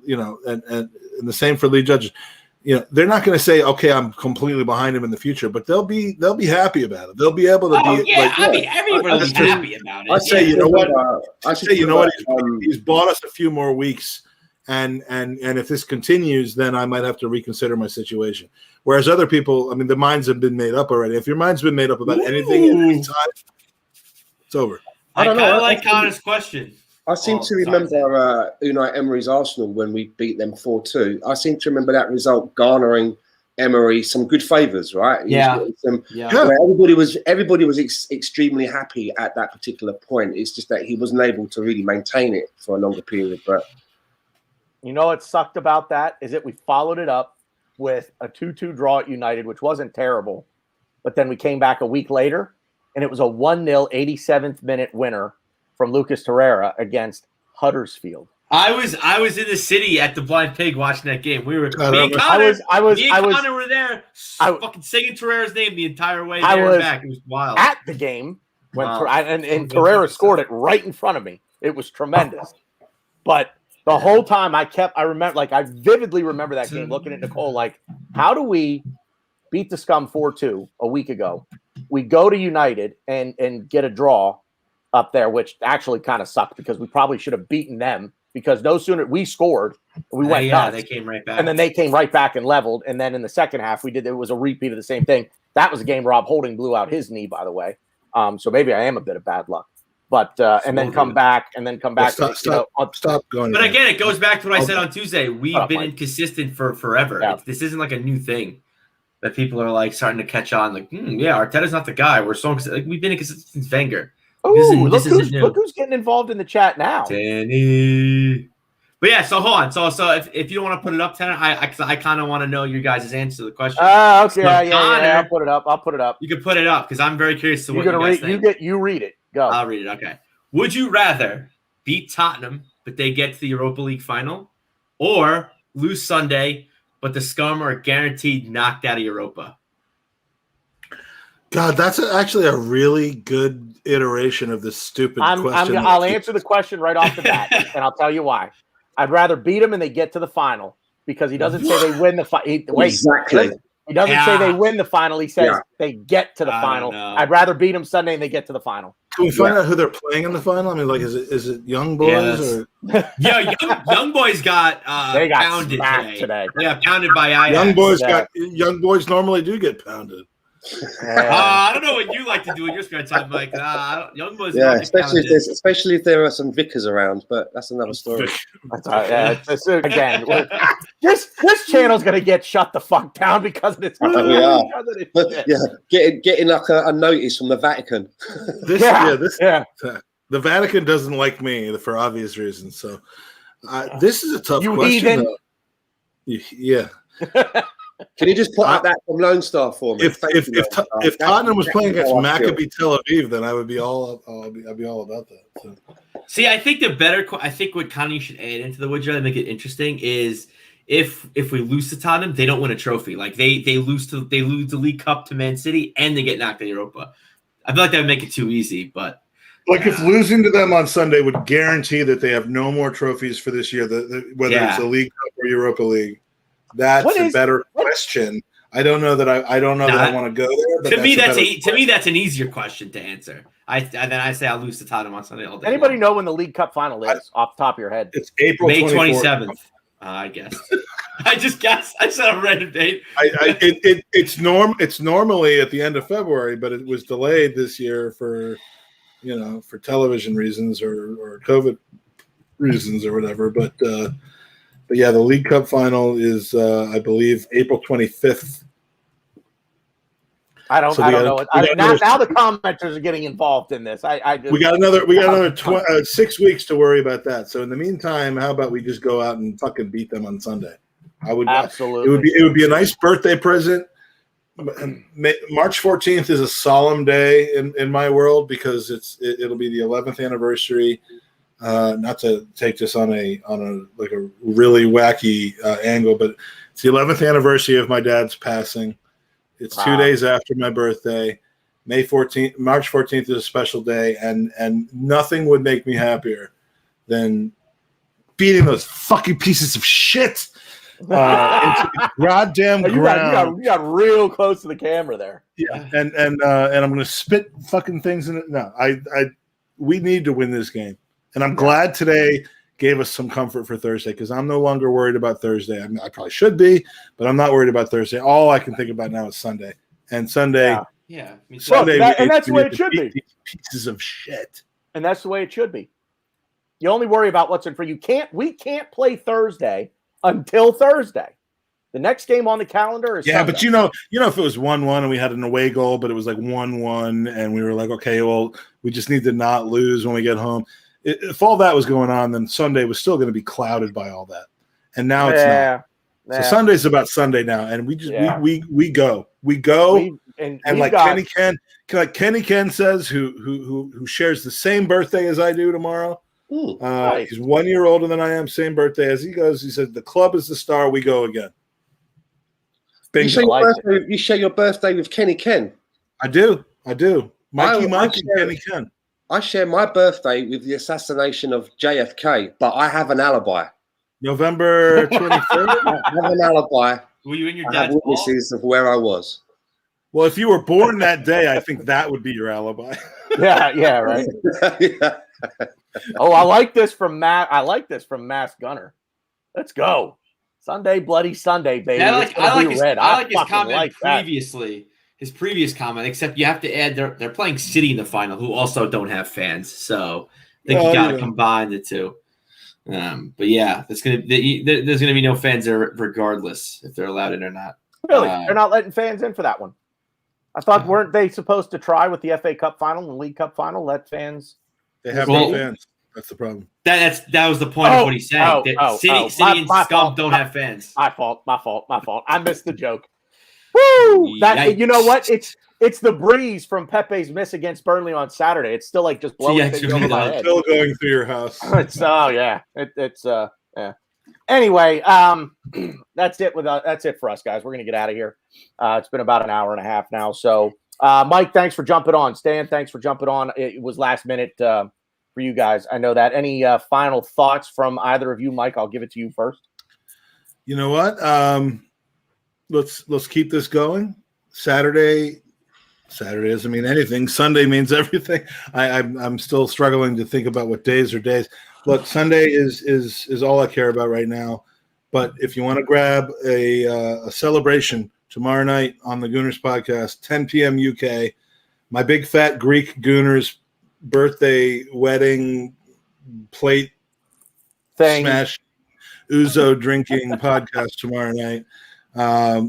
and the same for lead judges. They're not going to say, okay, I'm completely behind him in the future, but they'll be happy about it. They'll be able to be. Yeah, I mean, everybody's happy about it. I say, you know what? He's bought us a few more weeks, and if this continues, then I might have to reconsider my situation. Whereas other people, I mean, the minds have been made up already. If your mind's been made up about anything at any time, it's over. I don't know. I like Connor's question. I seem to remember Unai Emery's Arsenal when we beat them 4-2. I seem to remember that result garnering Emery some good favours, right? Yeah. Everybody was extremely happy at that particular point. It's just that he wasn't able to really maintain it for a longer period. But what sucked about that is that we followed it up with a 2-2 draw at United, which wasn't terrible. But then we came back a week later, and it was a 1-0 87th minute winner from Lucas Torreira against Huddersfield. I was in the city at the Blind Pig watching that game. We were Connor were there fucking singing Torreira's name the entire way there and back. It was wild. At the game when and Torreira scored it right in front of me. It was tremendous. But the whole time I vividly remember that game looking at Nicole like, how do we beat the Scum 4-2 a week ago? We go to United and get a draw up there, which actually kind of sucked because we probably should have beaten them because no sooner we scored, we went nuts. They came right back. And then they came right back and leveled. And then in the second half, it was a repeat of the same thing. That was a game Rob Holding blew out his knee, by the way. So maybe I am a bit of bad luck. But and then come back. Stop going. But again, it goes back to what I said on Tuesday. We've been inconsistent for forever. Yeah. This isn't like a new thing that people are like starting to catch on. Like, Arteta's not the guy. We're so like we've been inconsistent since Wenger. Look who's getting involved in the chat now. Danny. But yeah, so hold on. So if you don't want to put it up, Tanner, I kind of want to know your guys' answer to the question. Okay, so yeah. I'll put it up. You can put it up because I'm very curious to what you guys think. You read it. Go. I'll read it. Okay. Would you rather beat Tottenham but they get to the Europa League final, or lose Sunday but the Scum are guaranteed knocked out of Europa? God, that's actually a really good iteration of this stupid question. I'll answer the question right off the bat, and I'll tell you why. I'd rather beat him and they get to the final because he doesn't say they win the final. Exactly. He doesn't say they win the final. He says they get to the final. I'd rather beat him Sunday and they get to the final. Can we find out who they're playing in the final? I mean, like, is it Young Boys or? Yeah, Young Boys got they got pounded today. Yeah, pounded by Ajax. Young Boys normally do get pounded. I don't know what you like to do in your spare time, Mike. Young Boys, especially if there are some vicars around, but that's another story. Again, this channel's gonna get shut the fuck down because of this. Getting like a notice from the Vatican. The Vatican doesn't like me for obvious reasons. So this is a tough question. Yeah. Can you just put out that from Lone Star for me? If Tottenham was playing against Maccabi Tel Aviv, then I would be I'd be all about that. So. See, I think I think what Connie should add into the would you rather make it interesting is if we lose to Tottenham, they don't win a trophy. Like they lose the League Cup to Man City and they get knocked out of Europa. I feel like that would make it too easy, but. Like if losing to them on Sunday would guarantee that they have no more trophies for this year, whether it's the League Cup or Europa League. That's a better question. I don't know that I want to go there. But to me, that's an easier question to answer. I say I'll lose to Tottenham on Sunday all day. Anybody know when the League Cup final is off the top of your head? It's April May 27th. I guess. I just guessed. I said a random date. It's normally at the end of February, but it was delayed this year for television reasons or COVID reasons or whatever. But yeah, the League Cup final is, I believe, April 25th. I don't know. Now the commenters are getting involved in this. We got another 6 weeks to worry about that. So in the meantime, how about we just go out and fucking beat them on Sunday? I would absolutely. It would be a nice birthday present. March 14th is a solemn day in my world because it'll be the 11th anniversary not to take this on a like a really wacky angle, but it's the 11th anniversary of my dad's passing. It's 2 days after my birthday. March 14th is a special day, and nothing would make me happier than beating those fucking pieces of shit into the goddamn ground. You got real close to the camera there. Yeah, and I'm gonna spit fucking things in it. No, we need to win this game, and I'm glad today gave us some comfort for Thursday because I'm no longer worried about Thursday. I probably should be, but I'm not worried about Thursday. All I can think about now is Sunday, and Sunday. Yeah, Sunday, and that's the way it should be. Pieces of shit, and that's the way it should be. You only worry about what's in front. We can't play Thursday until Thursday. The next game on the calendar is Sunday. But you know, if it was 1-1 and we had an away goal, but it was like 1-1, and we were like, okay, well, we just need to not lose when we get home. If all that was going on, then Sunday was still going to be clouded by all that, and now it's not. So Sunday's about Sunday now, and we just we go, and like Kenny Ken says, who shares the same birthday as I do tomorrow. Nice. He's 1 year older than I am, same birthday as he goes. He said, "The club is the star. We go again." You share your birthday with Kenny Ken. I do. Mikey and Kenny Ken. I share my birthday with the assassination of JFK, but I have an alibi. November 23rd. I have an alibi. Were you in your I have dad's witnesses of where I was. Well, if you were born that day, I think that would be your alibi. Yeah, right. Yeah. Oh, I like this from Matt. I like this from Mass Gunner. Let's go. Sunday, bloody Sunday, baby. Yeah, I like his comment like previously. His previous comment, except you have to add they're playing City in the final, who also don't have fans. So I think you got to combine the two. But yeah, there's gonna be no fans there regardless if they're allowed in or not. Really, they're not letting fans in for that one. I thought weren't they supposed to try with the FA Cup final and League Cup final let fans? They have no fans. That's the problem. That was the point of what he's saying. City and Scum don't have fans. My fault. I missed the joke. Woo! You know what? It's the breeze from Pepe's miss against Burnley on Saturday. It's still like just blowing things over my head. Still going through your house. Anyway, that's it that's it for us, guys. We're gonna get out of here. It's been about an hour and a half now. So Mike, thanks for jumping on. Stan, thanks for jumping on. It was last minute for you guys. I know that. Any final thoughts from either of you? Mike, I'll give it to you first. You know what? Let's keep this going. Saturday doesn't mean anything. Sunday means everything. I'm still struggling to think about what days are days. Look, Sunday is all I care about right now. But if you want to grab a celebration tomorrow night on the Gooners podcast, 10 p.m. UK, my big fat Greek Gooners birthday wedding plate thing smash ouzo drinking podcast tomorrow night.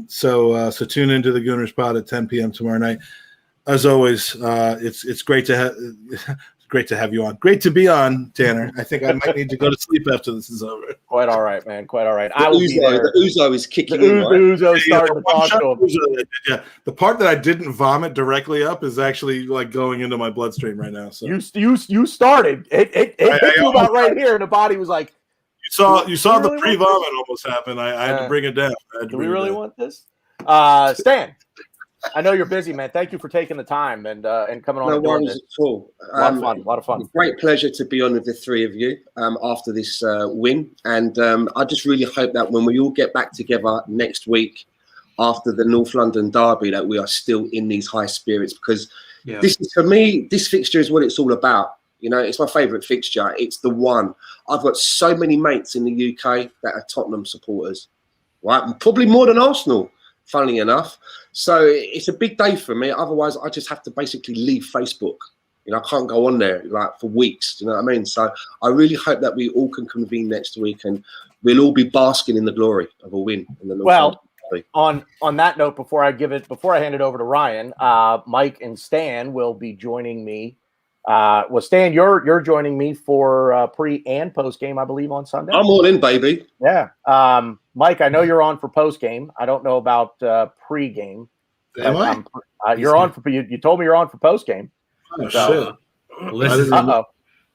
So tune into the Gooners pod at 10 p.m. tomorrow night. As always, it's great to have you on. Great to be on, Tanner. I think I might need to go to sleep after this is over. Quite all right, man. Quite all right. The ouzo is kicking in. The ouzo starting to talk to him. Yeah, the part that I didn't vomit directly up is actually like going into my bloodstream right now. So you started. It hit you about right here, and the body was like. You saw the pre-vomit almost happen. I had to bring it down. Do we really want this? Stan, I know you're busy, man. Thank you for taking the time and coming on. No worries at all. A lot of fun. Great pleasure to be on with the three of you after this win. And I just really hope that when we all get back together next week after the North London derby, that we are still in these high spirits, because this is, for me, this fixture is what it's all about. You know, it's my favourite fixture. It's the one. I've got so many mates in the UK that are Tottenham supporters, right? Probably more than Arsenal, funnily enough. So it's a big day for me. Otherwise, I just have to basically leave Facebook. You know, I can't go on there like for weeks. Do you know what I mean? So I really hope that we all can convene next week and we'll all be basking in the glory of a win. In the on that note, before I hand it over to Ryan, Mike and Stan will be joining me. Stan, you're joining me for pre and post game, I believe, on Sunday. I'm all in, baby. Yeah. Mike, I know you're on for post game. I don't know about pre game. Am I? You're on for. You told me you're on for post game. Oh, shit. Uh-oh.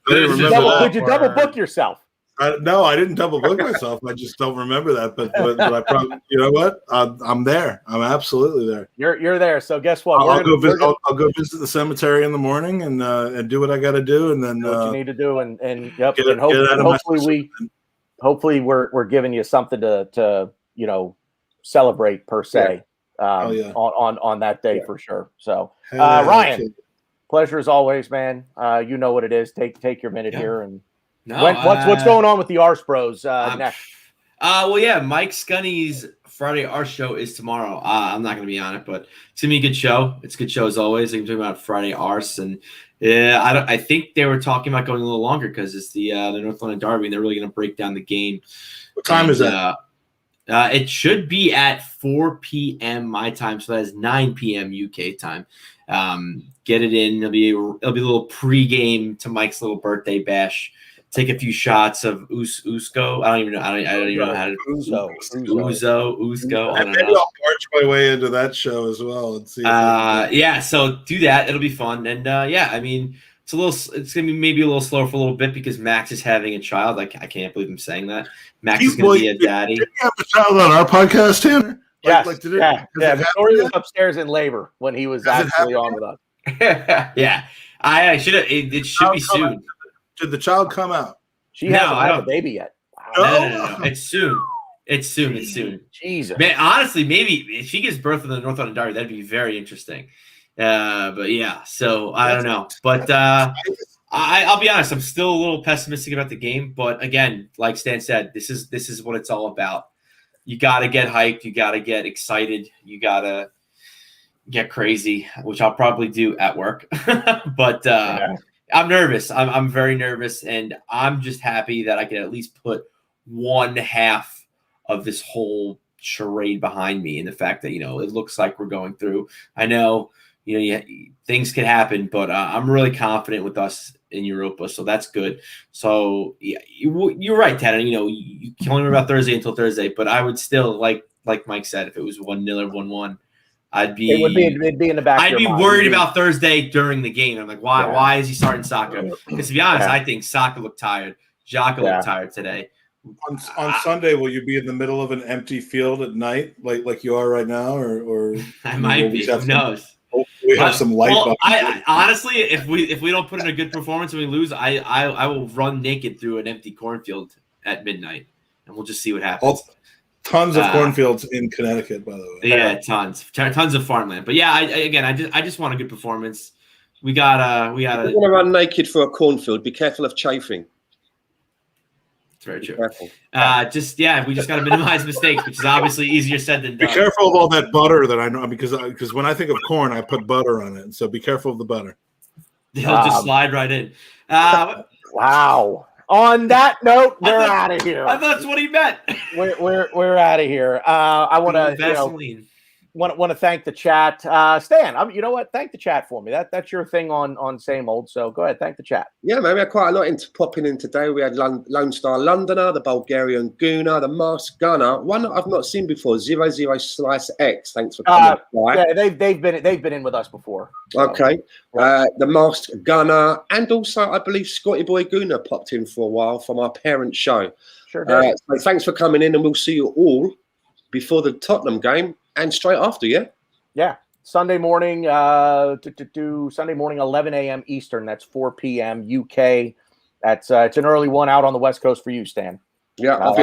I didn't remember that. Did you double book yourself? No, I didn't double book myself. I just don't remember that. But I probably, you know what? I'm there. I'm absolutely there. You're there. So guess what? I'll go visit the cemetery in the morning and do what I got to do, and then do what you need to do, and yep. Get And hopefully we're giving you something to celebrate per se. On that day for sure. So Ryan, pleasure as always, man. You know what it is. Take your minute here and. What's going on with the Arse Bros next? Well, yeah, Mike Scunny's Friday Arse show is tomorrow. I'm not going to be on it, but it's going to be a good show. It's a good show as always. I'm talking about Friday Arse, and I think they were talking about going a little longer because it's the North London Derby, and they're really going to break down the game. What time is that? It should be at 4 p.m. my time, so that is 9 p.m. UK time. Get it in. It'll be a little pregame to Mike's little birthday bash. Take a few shots of Usko. I don't even know how to Uzo. I don't Maybe know. I'll march my way into that show as well and see. Yeah, so do that. It'll be fun. And I mean, it's gonna be maybe a little slower for a little bit because Max is having a child. I can't believe I'm saying that. Max is gonna be a daddy. Did you have a child on our podcast, Tanner? Victoria was upstairs in labor when he was actually on with us. Yeah, I should have. It should be soon. Did the child come out? She hasn't had a baby yet. Wow. No. It's soon. It's soon. Jesus. Man, honestly, maybe if she gives birth in the North London Derby, that'd be very interesting. But yeah, so I don't know. But I'll be honest, I'm still a little pessimistic about the game. But again, like Stan said, this is what it's all about. You got to get hyped. You got to get excited. You got to get crazy, which I'll probably do at work. But I'm nervous. I'm very nervous, and I'm just happy that I can at least put one half of this whole charade behind me, and the fact that it looks like we're going through. I know things can happen, but I'm really confident with us in Europa, so that's good. So yeah, you're right, Tanner. You can only remember about Thursday until Thursday, but I would still like Mike said, if it was 1-0 or 1-1. It'd be in the back. I'd be worried about Thursday during the game. I'm like, why is he starting Saka? Because to be honest, I think Saka looked tired. Xhaka looked tired today. On Sunday, will you be in the middle of an empty field at night, like you are right now, or I might be? Who knows? We have some light. Well, I honestly, if we don't put in a good performance and we lose, I will run naked through an empty cornfield at midnight, and we'll just see what happens. Tons of cornfields in Connecticut, by the way. Yeah, tons of farmland. But yeah, I just want a good performance. We gotta. You're gonna run naked for a cornfield. Be careful of chafing. It's very true. We just gotta minimize mistakes, which is obviously easier said than done. Be careful of all that butter that I know, because when I think of corn, I put butter on it. So be careful of the butter. They'll just slide right in. Wow. On that note, we're out of here. I thought that's what he meant. We're out of here. I want to want to thank the chat. Stan, you know what? Thank the chat for me. That's your thing on Same Old. So go ahead, thank the chat. Yeah, man, we had quite a lot into popping in today. We had Lone Star Londoner, the Bulgarian Gooner, the Masked Gunner, one that I've not seen before, 00 Slice X. Thanks for coming. Yeah, they've been in with us before. So. Okay, the Masked Gunner, and also I believe Scotty Boy Gooner popped in for a while from our parent show. Sure did. So thanks for coming in, and we'll see you all before the Tottenham game. And straight after, yeah. Sunday morning, Sunday morning, 11 a.m. Eastern. That's 4 p.m. UK. That's it's an early one out on the West Coast for you, Stan. Yeah, that'll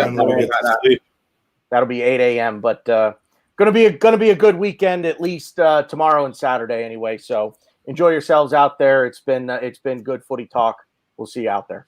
be 8 a.m. But gonna be a good weekend, at least tomorrow and Saturday anyway. So enjoy yourselves out there. It's been good footy talk. We'll see you out there.